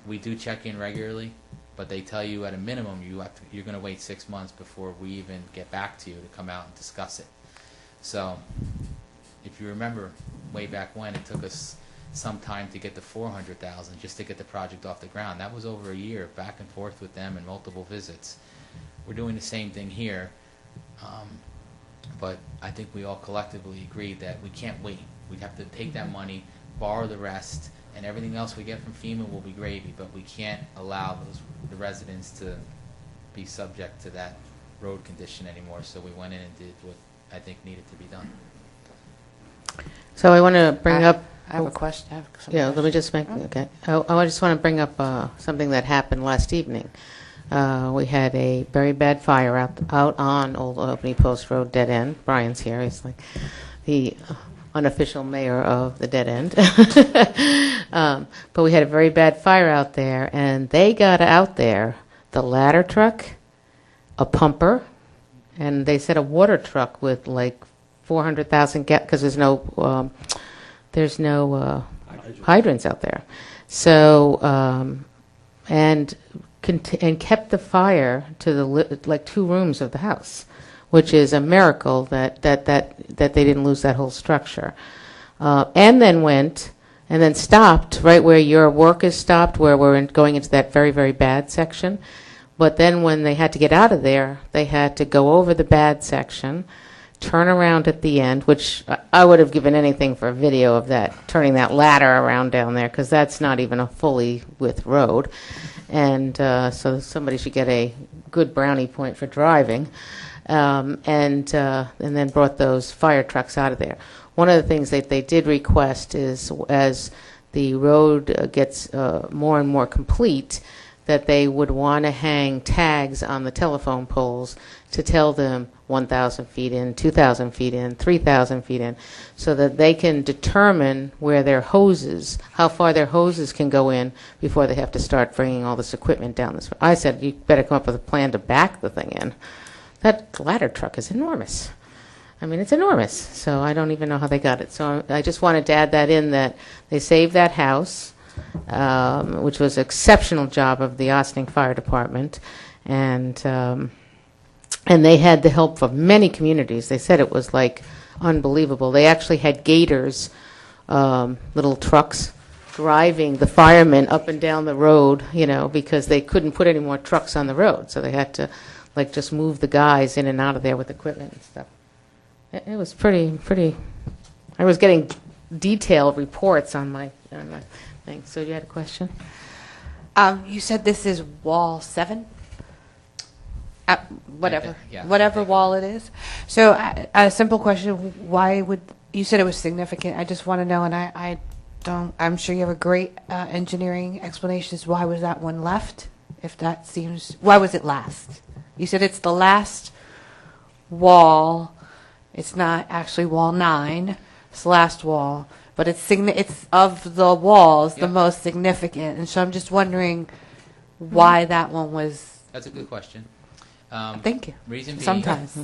We do check in regularly, but they tell you at a minimum you're going to wait 6 months before we even get back to you to come out and discuss it. So if you remember way back when, it took us some time to get the $400,000 just to get the project off the ground. That was over a year back and forth with them and multiple visits. We're doing the same thing here, but I think we all collectively agreed that we can't wait. We have to take that money, borrow the rest, and everything else we get from FEMA will be gravy, but we can't allow the residents to be subject to that road condition anymore. So we went in and did what I think needed to be done. So I want to bring up. I have a question. I have some Yeah, let me questions. just make, okay. I just want to bring up something that happened last evening. We had a very bad fire out on Old Albany Post Road Dead End. Brian's here. He's like the unofficial mayor of the Dead End. But we had a very bad fire out there, and they got out there, the ladder truck, a pumper, and they said a water truck with like 400,000 gallons, because there's no hydrants out there. So, and kept the fire to the like 2 rooms of the house, which is a miracle that they didn't lose that whole structure. And then went and then stopped right where your work is stopped, where we're going into that very, very bad section. But then when they had to get out of there, they had to go over the bad section, turn around at the end, which I would have given anything for a video of that, turning that ladder around down there, because that's not even a fully width road. And so somebody should get a good brownie point for driving. And then brought those fire trucks out of there. One of the things that they did request is, as the road gets more and more complete, that they would want to hang tags on the telephone poles to tell them 1,000 feet in, 2,000 feet in, 3,000 feet in, so that they can determine where their hoses, how far their hoses can go in before they have to start bringing all this equipment down this. I said, you better come up with a plan to back the thing in. That ladder truck is enormous. I mean, it's enormous. So I don't even know how they got it. So I just wanted to add that in, that they saved that house, which was an exceptional job of the Ossining Fire Department. And they had the help of many communities. They said it was like unbelievable. They actually had gators, little trucks, driving the firemen up and down the road, because they couldn't put any more trucks on the road. So they had to just move the guys in and out of there with equipment and stuff. It was pretty. I was getting detailed reports on my thing. So you had a question? You said this is wall 7? Whatever. Yeah. Whatever wall it is. So a simple question, why would, you said it was significant. I just want to know, and I don't, I'm sure you have a great engineering explanation as why was that one left? If that seems, why was it last? You said it's the last wall. It's not actually wall 9. It's the last wall, but it's of the walls the Yep. most significant. And so I'm just wondering why that one was. That's a good question. Thank you. Reason being, Sometimes.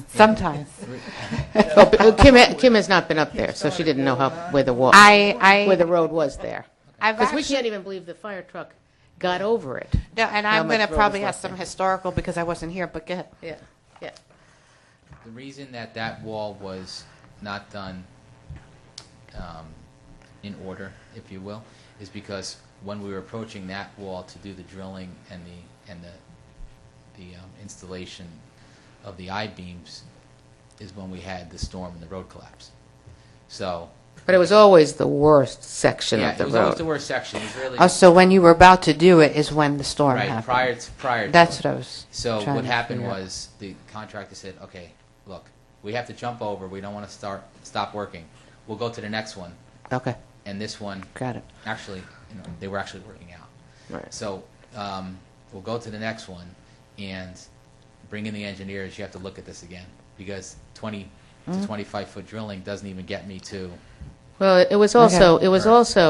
Kim has not been up there, so she didn't know where the wall, where the road was there. Because we can't even believe the fire truck got over it. No, and How I'm much going to road probably is have left some there? historical because I wasn't here, but go ahead. Yeah. the reason that wall was not done in order, if you will, is because when we were approaching that wall to do the drilling and the installation of the I-beams is when we had the storm and the road collapse. So But it was always the worst section yeah, of the it was always road. the worst section. It was really Oh, so when you were about to do it is when the storm right happened. prior to That's it. what I was So trying what to happened figure out. was the contractor said, okay, look, we have to jump over. We don't want to stop working. We'll go to the next one. Okay, And this one, got it. actually, they were actually working out. Right. So we'll go to the next one, and bring in the engineers, you have to look at this again, because 20 to 25-foot drilling doesn't even get me to, Well, it was also,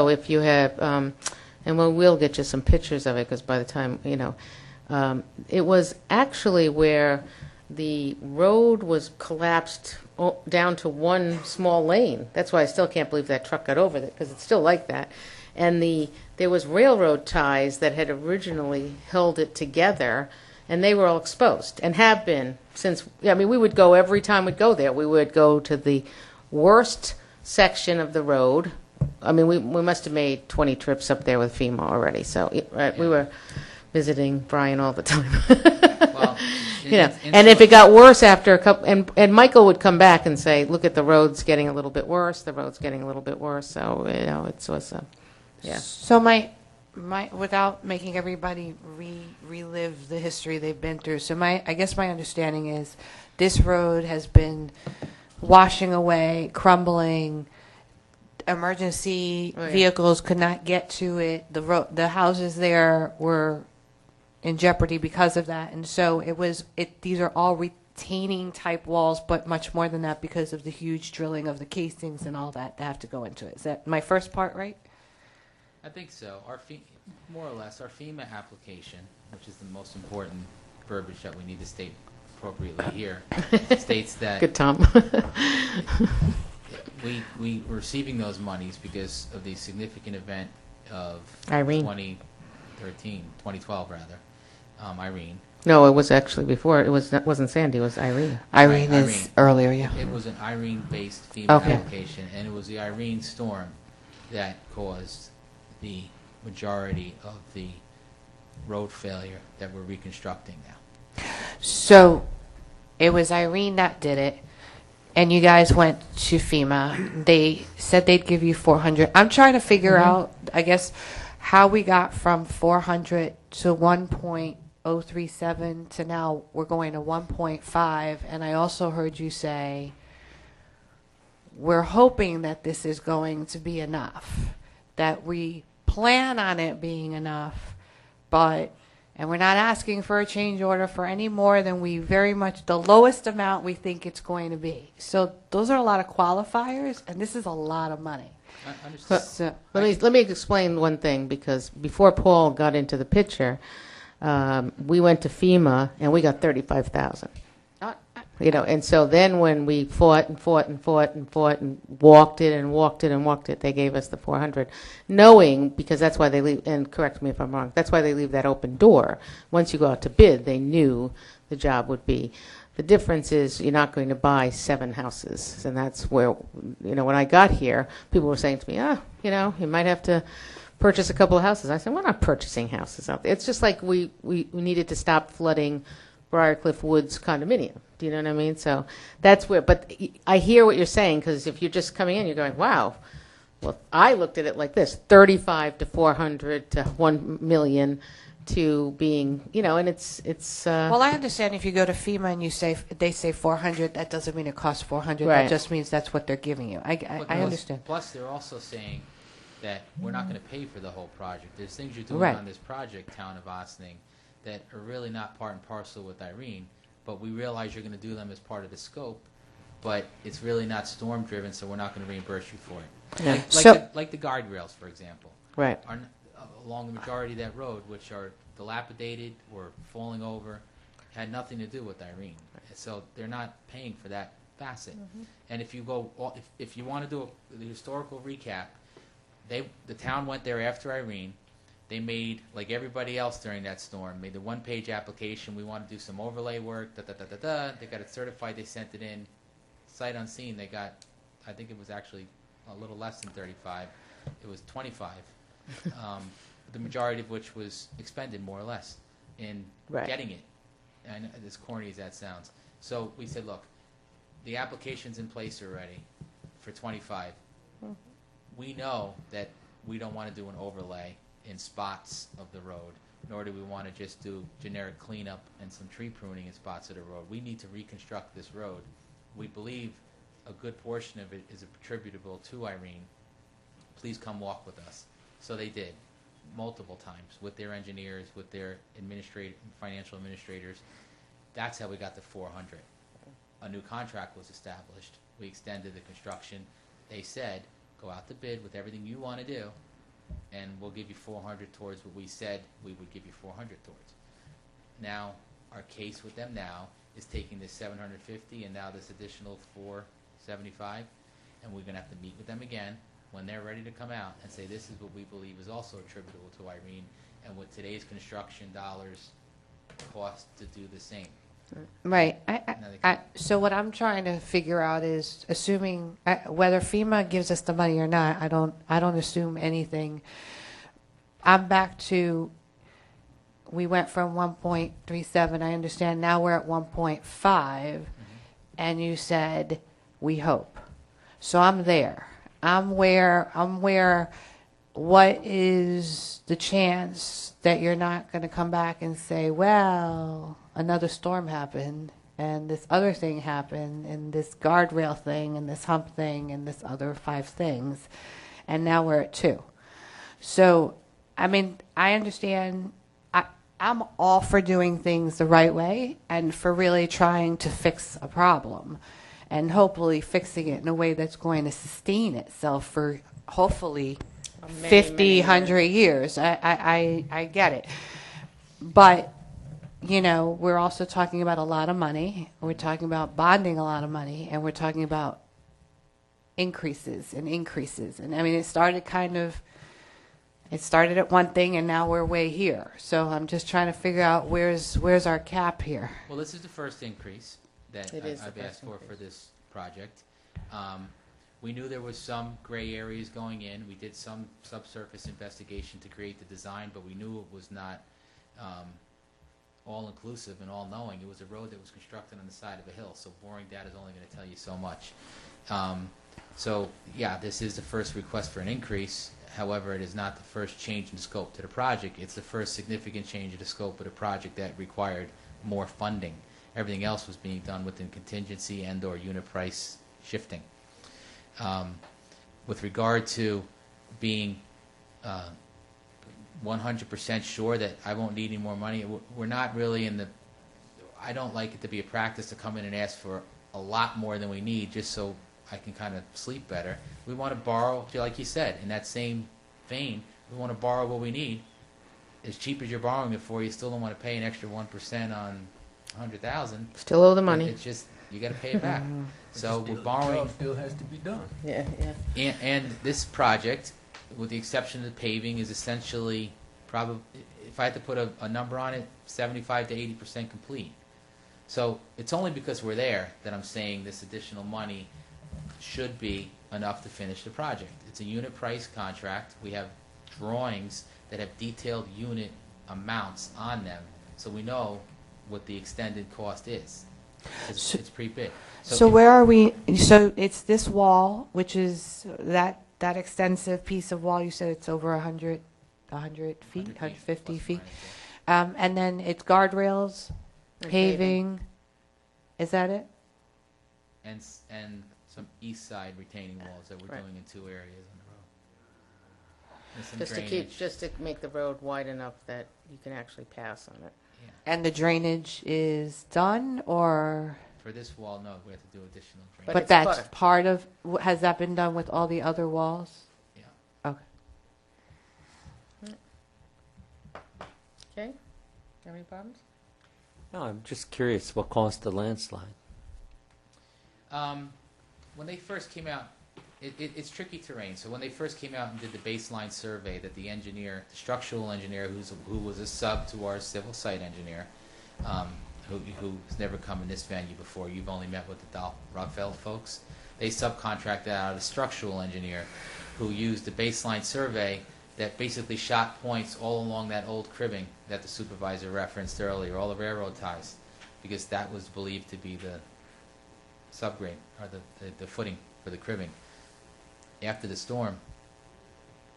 if you have, and we'll get you some pictures of it, because by the time, it was actually where the road was collapsed down to one small lane. That's why I still can't believe that truck got over there, because it's still like that. And there was railroad ties that had originally held it together, and they were all exposed, and have been since. I mean, we would go every time we'd go there. We would go to the worst section of the road. I mean, we must have made 20 trips up there with FEMA already. So we were visiting Brian all the time. well, And if it got worse after a couple, and Michael would come back and say, "Look at the roads getting a little bit worse. The roads getting a little bit worse." So it was yeah. So my without making everybody relive the history they've been through. So I guess my understanding is this road has been washing away, crumbling. Emergency vehicles could not get to it. The houses there were in jeopardy because of that, and so these are all retaining type walls, but much more than that because of the huge drilling of the casings and all that have to go into it. Is that my first part right? I think so. More or less, our FEMA application, which is the most important verbiage that we need to state appropriately here, states that Good, Tom. we were receiving those monies because of the significant event of Irene. 2012 rather, Irene. No, it was actually before. It wasn't Sandy. It was Irene. Irene Right, is Irene. earlier, yeah. It was an Irene-based FEMA Okay. application, and it was the Irene storm that caused the majority of the road failure that we're reconstructing now. So it was Irene that did it, and you guys went to FEMA. They said they'd give you 400. I'm trying to figure out, I guess, how we got from 400 to 1.037 to now we're going to 1.5. And I also heard you say we're hoping that this is going to be enough, that we plan on it being enough, and we're not asking for a change order for any more than the lowest amount we think it's going to be. So those are a lot of qualifiers, and this is a lot of money. I understand. So, Let me explain one thing, because before Paul got into the picture, we went to FEMA and we got 35,000. And so then when we fought and walked it, they gave us the 400, knowing, because that's why they leave, and correct me if I'm wrong, that's why they leave that open door. Once you go out to bid, they knew the job would be. The difference is you're not going to buy 7 houses, and that's where, when I got here, people were saying to me, you might have to purchase a couple of houses. I said, we're not purchasing houses out there. It's just like we needed to stop flooding Briarcliff Woods condominium. Do you know what I mean? So that's where, but I hear what you're saying, because if you're just coming in, you're going, wow. Well, I looked at it like this, 35 to 400 to 1 million to being, and it's. well, I understand if you go to FEMA and they say 400, that doesn't mean it costs 400. Right. That just means that's what they're giving you. I understand. Plus, they're also saying that we're not going to pay for the whole project. There's things you're doing Right. on this project, Town of Ossining, that are really not part and parcel with Irene, but we realize you're going to do them as part of the scope, but it's really not storm-driven, so we're not going to reimburse you for it. Yeah. Like the guardrails, for example, Right. are along the majority of that road, which are dilapidated or falling over, had nothing to do with Irene. So they're not paying for that facet. And if you if you want to do the historical recap, the town went there after Irene. They made, like everybody else during that storm, made the one-page application. We want to do some overlay work. They got it certified. They sent it in. Sight unseen, they got, I think it was actually a little less than 35. It was 25. The majority of which was expended, more or less, in Right. getting it. And as corny as that sounds. So we said, look, the application's in place already for 25. We know that we don't want to do an overlay in spots of the road, nor do we want to just do generic cleanup and some tree pruning in spots of the road. We need to reconstruct this road. We believe a good portion of it is attributable to Irene. Please come walk with us. So they did. multiple times with their engineers, with their financial administrators. That's how we got to 400. A new contract was established. We extended the construction. They said, go out to bid with everything you want to do, and we'll give you 400 towards what we said we would give you 400 towards. Now, our case with them now is taking this 750 and now this additional 475, and we're going to have to meet with them again when they're ready to come out and say this is what we believe is also attributable to Irene, and what today's construction dollars cost to do the same. Right. Now they So what I'm trying to figure out is, assuming whether FEMA gives us the money or not, I don't assume anything. I'm back to, we went from 1.37. I understand now we're at 1.5, and you said we hope. So I'm there. I'm where. What is the chance that you're not going to come back and say, well, another storm happened, and this other thing happened, and this guardrail thing, and this hump thing, and this other 5 things, and now we're at 2. So, I mean, I understand. I'm all for doing things the right way and for really trying to fix a problem, and hopefully fixing it in a way that's going to sustain itself for hopefully Many, 50, many 100 years. I get it. But, you know, we're also talking about a lot of money. We're talking about bonding a lot of money. And we're talking about increases and increases. And, I mean, it started at one thing, and now we're way here. So I'm just trying to figure out where's our cap here. Well, this is the first increase that It is the I've first asked for increase. this project. We knew there was some gray areas going in. We did some subsurface investigation to create the design, but we knew it was not all-inclusive and all-knowing. It was a road that was constructed on the side of a hill, so boring data is only going to tell you so much. So, yeah, this is the first request for an increase. However, it is not the first change in scope to the project. It's the first significant change in the scope of the project that required more funding. Everything else was being done within contingency and or unit price shifting. With regard to being 100% sure that I won't need any more money, we're not really in the, I don't like it to be a practice to come in and ask for a lot more than we need just so I can kind of sleep better. We want to borrow, like you said, in that same vein, we want to borrow what we need. As cheap as you're borrowing it for, you still don't want to pay an extra 1% on 100,000. Still owe the money. It's just, you got to pay it back. So we're borrowing. Job still has to be done. Yeah, yeah. And this project, with the exception of the paving, is essentially probably, if I had to put a number on it, 75 to 80% complete. So it's only because we're there that I'm saying this additional money should be enough to finish the project. It's a unit price contract. We have drawings that have detailed unit amounts on them, so we know what the extended cost is. It's pre-bid. So where are we? So it's this wall, which is that extensive piece of wall. You said it's over 100 feet, 150 feet. And then it's guardrails, And paving. Is that it? And some east side retaining walls that we're Right. doing in 2 areas on the road. And some Just to make the road wide enough that you can actually pass on it. Yeah. And the drainage is done, or? For this wall, no, we have to do additional But drainage. But it's that's part- part of, has that been done with all the other walls? Yeah. Okay. Okay? Have any problems? No, I'm just curious what caused the landslide. When they first came out, it's tricky terrain. So when they first came out and did the baseline survey, that the engineer, the structural engineer, who was a sub to our civil site engineer, who's never come in this venue before. You've only met with the Dolph Rockfeld folks. They subcontracted out a structural engineer who used the baseline survey that basically shot points all along that old cribbing that the supervisor referenced earlier, all the railroad ties, because that was believed to be the subgrade, or the footing for the cribbing. After the storm,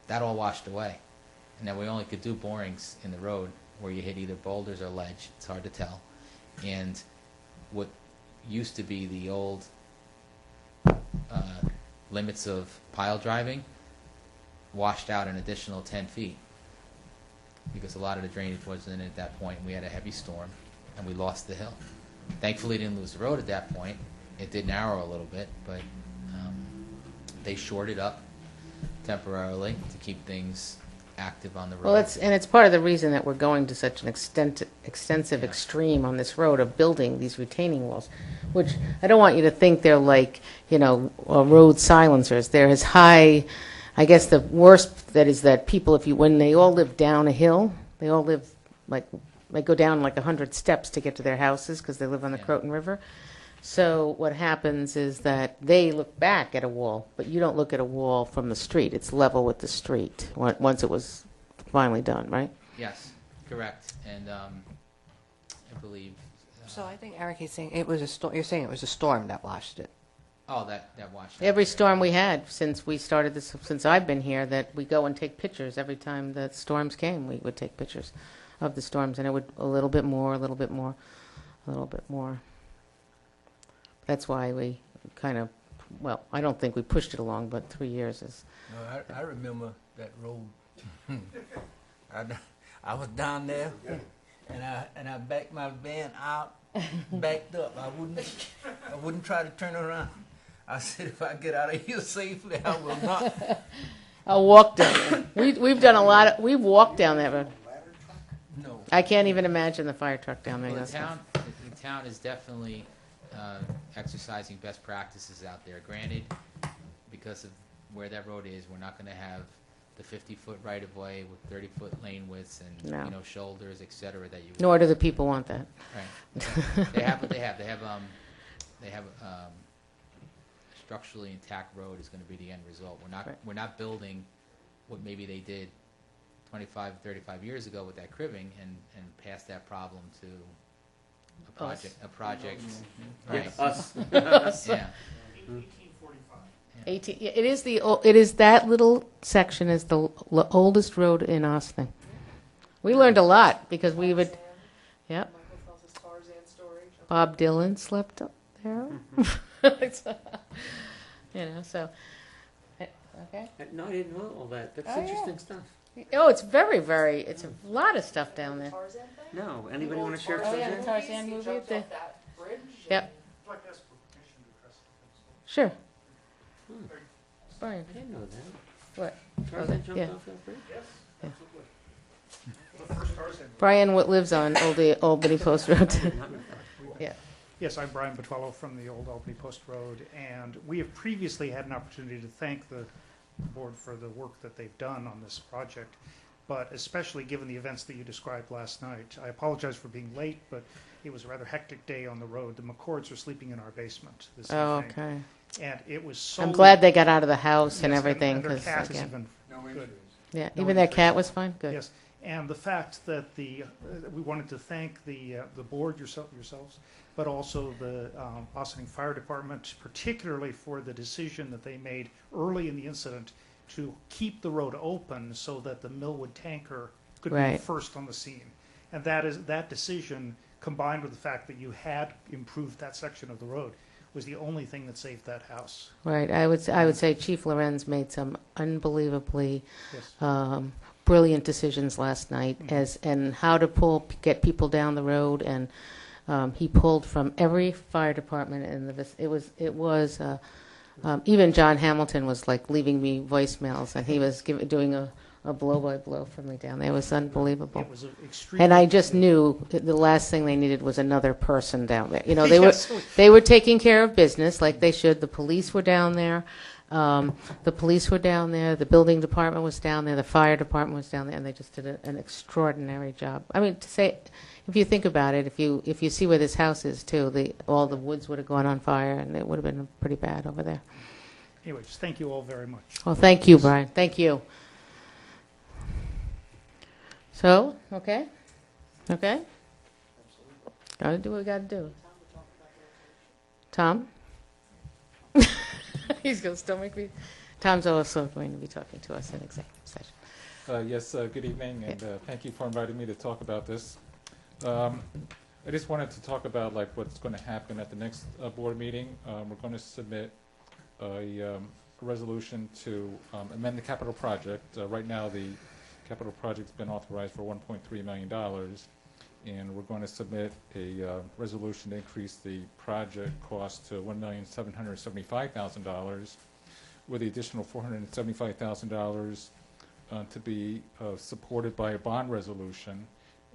that all washed away. And then we only could do borings in the road where you hit either boulders or ledge. It's hard to tell. And what used to be the old limits of pile driving washed out an additional 10 feet. because a lot of the drainage wasn't in at that point, and we had a heavy storm, and we lost the hill. Thankfully, didn't lose the road at that point. It did narrow a little bit, but they shored it up temporarily to keep things active on the road. Well, it's part of the reason that we're going to such an extensive Yeah. extreme on this road of building these retaining walls, which I don't want you to think they're like, road silencers. They're as high, I guess the worst that is that people, when they all live down a hill, they all live they go down like 100 steps to get to their houses because they live on the Yeah. Croton River. So what happens is that they look back at a wall, but you don't look at a wall from the street. It's level with the street once it was finally done, right? Yes, correct. And I believe. So I think Eric is saying it was a storm. You're saying it was a storm that washed it. Oh, that washed. out Every there. storm we had since we started this, since I've been here, that we go and take pictures every time the storms came. We would take pictures of the storms, and it would a little bit more, a little bit more, a little bit more. That's why we kind of, I don't think we pushed it along, but 3 years is. No, I remember that road. I was down there, and I backed my van out, backed up. I wouldn't try to turn around. I said, if I get out of here safely, I will not. I'll walk down there. We've done a lot we've walked down that road. No. I can't even imagine the fire truck down there. Well, That's- the town is definitely exercising best practices out there. Granted, because of where that road is, we're not going to have the 50-foot right-of-way with 30-foot lane widths and No. shoulders, et cetera, that you. Nor do the people want that. Right. They have structurally intact road is going to be the end result. Right. We're not building what maybe they did 25, 35 years ago with that cribbing and pass that problem to a project. Right. Us. Yeah. 18. Yeah, it is that little section is the oldest road in Austin. We learned a lot because we would. Yep. Bob Dylan slept up there. So. Okay. No, I didn't know all that. That's Oh, yeah. interesting stuff. Oh, it's it's a lot of stuff down there. No, anybody want to share Oh, yeah, the Tarzan? Tarzan movie at the. Yep. Sure. Brian, I didn't know that. what? Tarzan that- jumped yeah. off that bridge? Brian lives on Old Albany Post Road. Not know that. Yeah. Yes, I'm Brian Botwello from the Old Albany Post Road, and we have previously had an opportunity to thank the board for the work that they've done on this project, but especially given the events that you described last night. I apologize for being late, but it was a rather hectic day on the road. The McCords are sleeping in our basement this Oh, evening, okay. and it was so... I'm glad they got out of the house and Yes, everything. and their 'cause, cat is again, even No good. injuries. yeah, no even their injuries. cat was fine. Good. Yes, and the fact that we wanted to thank the board yourselves, but also the Ossining Fire Department, particularly for the decision that they made early in the incident to keep the road open so that the Millwood tanker could be Right. first on the scene. And that decision, combined with the fact that you had improved that section of the road, was the only thing that saved that house. Right. I would say Chief Lorenz made some unbelievably Yes. brilliant decisions last night and how to get people down the road, and he pulled from every fire department in the it was even John Hamilton was like leaving me voicemails, and he was doing a blow by blow for me down there. It was unbelievable. It was extremely... And I just knew that the last thing they needed was another person down there. They Yes. they were taking care of business like they should. The police were down there. The police were down there. The building department was down there. The fire department was down there, and they just did an extraordinary job. I mean, if you think about it, if you see where this house is too, all the woods would have gone on fire, and it would have been pretty bad over there. Anyway, just thank you all very much. Well, thank you, Brian. Thank you. So, okay? Gotta do what we gotta do. Tom? He's gonna still make me... Tom's also going to be talking to us in executive session. Yes, good evening, and thank you for inviting me to talk about this. I just wanted to talk about what's going to happen at the next board meeting. We're going to submit a resolution to amend the capital project. Right now, the capital project's been authorized for $1.3 million, and we're going to submit a resolution to increase the project cost to $1,775,000, with the additional $475,000 to be supported by a bond resolution.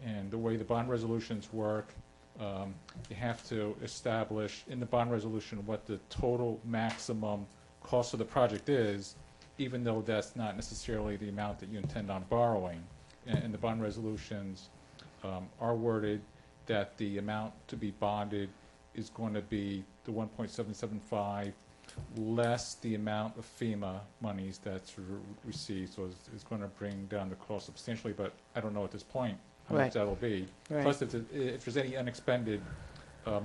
And the way the bond resolutions work, you have to establish in the bond resolution what the total maximum cost of the project is, even though that's not necessarily the amount that you intend on borrowing. And the bond resolutions are worded that the amount to be bonded is going to be the 1.775 less the amount of FEMA monies that's received. So it's going to bring down the cost substantially, but I don't know at this point how Right. much that'll be. Right. Plus, if there's any unexpended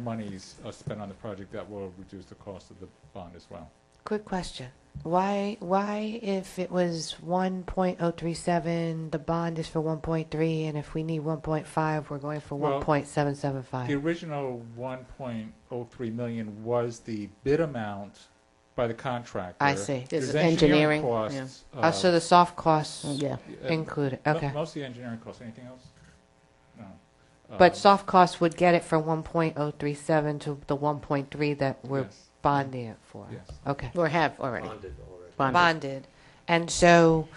monies spent on the project, that will reduce the cost of the bond as well. Quick question. Why if it was 1.037, the bond is for 1.3, and if we need 1.5, we're going for Well, 1.775? The original 1.03 million was the bid amount by the contractor. I see. There's There's engineering, costs. So the soft costs Yeah. included, mo- okay. Mostly engineering costs. Anything else? No. But soft costs would get it from 1.037 to the 1.3 that we're Yes. bonding it for? Yes. Okay. Or have already. Bonded already. Bonded. Bonded. And so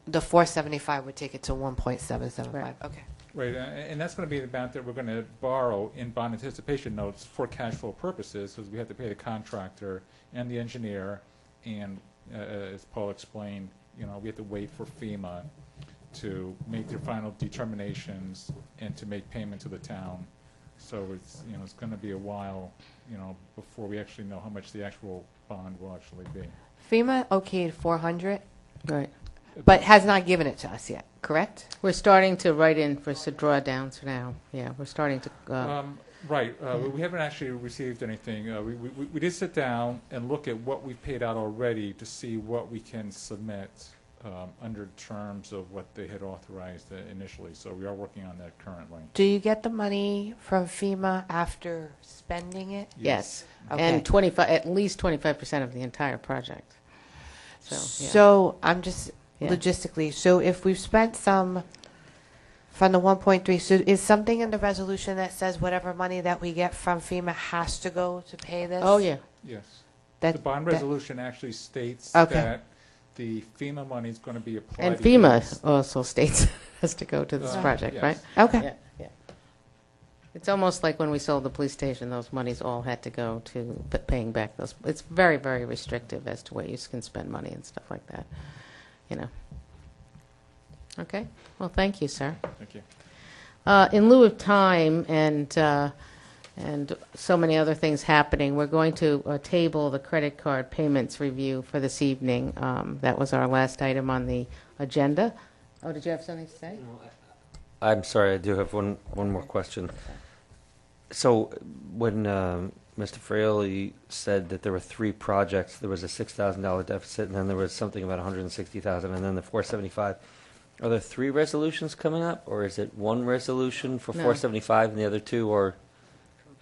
the 475 would take it to 1.775. Right. Okay. Right, and that's going to be the amount that we're going to borrow in bond anticipation notes for cash flow purposes, because we have to pay the contractor and the engineer, and as Paul explained, we have to wait for FEMA to make their final determinations and to make payment to the town. So it's going to be a while, before we actually know how much the actual bond will actually be. FEMA okayed 400, Right. but has not given it to us yet, correct? We're starting to write in for some drawdowns now. Yeah, we're starting to. Right. We haven't actually received anything. We did sit down and look at what we've paid out already to see what we can submit under terms of what they had authorized initially. So we are working on that currently. Do you get the money from FEMA after spending it? Yes. Okay. And at least 25% of the entire project. So, yeah. So I'm just Yeah. logistically, so if we've spent some from the 1.3, so is something in the resolution that says whatever money that we get from FEMA has to go to pay this? Oh, yeah. Yes. That, The bond that- resolution actually states Okay. that the FEMA money is going to be applied. And FEMA against- also states has to go to this project, yes. right? Okay. Yeah, yeah. It's almost like when we sold the police station, those monies all had to go to paying back those. It's very, very restrictive as to where you can spend money and stuff like that, Okay, well, thank you, sir. Thank you. In lieu of time and so many other things happening, we're going to table the credit card payments review for this evening. That was our last item on the agenda. Oh, did you have something to say? I'm sorry, I do have one more question. So when Mr. Fraley said that there were 3 projects, there was a $6,000 deficit, and then there was something about $160,000, and then the $475. Are there 3 resolutions coming up, or is it one resolution for No. $475 and the other 2 are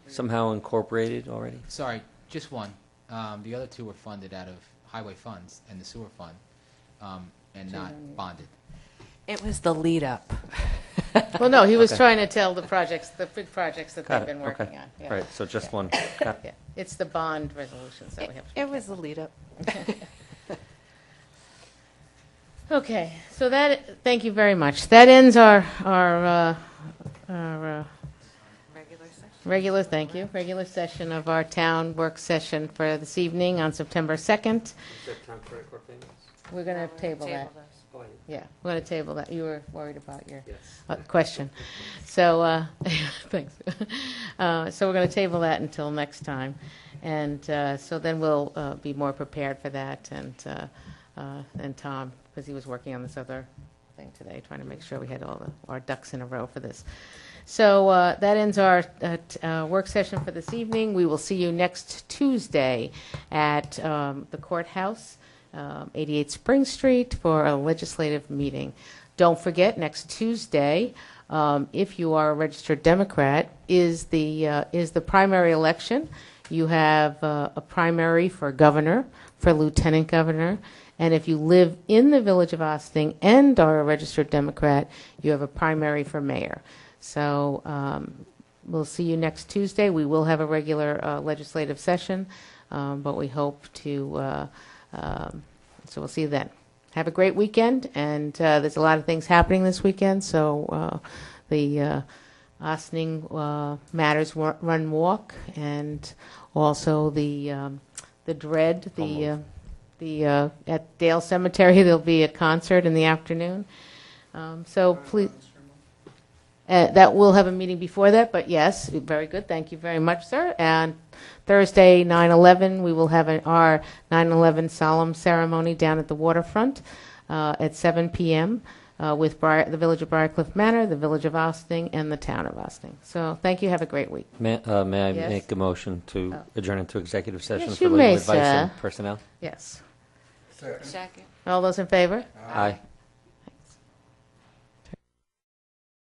somehow incorporated already? Sorry, just one. The other 2 were funded out of highway funds and the sewer fund, and not bonded. It was the lead up. Well, no, he was Okay. trying to tell the big projects that Got they've it, been working okay. on. Yeah. Right, so just one. Yeah. It's the bond resolutions that we have. It was the lead up. Okay, so thank you very much. That ends our regular session of our town work session for this evening on September 2nd. We're going to table that. Yeah, we're going to table that. You were worried about your question. So, thanks. So we're going to table that until next time. And so then we'll be more prepared for that. And Tom, because he was working on this other thing today, trying to make sure we had all our ducks in a row for this. So that ends our work session for this evening. We will see you next Tuesday at the courthouse, 88 Spring Street, for a legislative meeting. Don't forget, next Tuesday, if you are a registered Democrat, is the primary election. You have a primary for governor, for lieutenant governor, and if you live in the village of Austin and are a registered Democrat, you have a primary for mayor. So we'll see you next Tuesday. We will have a regular legislative session, but we hope to, so we'll see you then. Have a great weekend, and there's a lot of things happening this weekend, so the Ossining Matters Run Walk, and also the Dread, at Dale Cemetery, there'll be a concert in the afternoon. So please, that will have a meeting before that, but yes, very good. Thank you very much, sir. And Thursday, 9/11, we will have our 9/11 solemn ceremony down at the waterfront at 7 p.m. With the Village of Briarcliff Manor, the Village of Ossining, and the Town of Ossining. So thank you. Have a great week. May I Yes? make a motion to adjourn into executive session Yes, for you legal may, advice and sir. personnel? Yes. Second. All those in favor? Aye.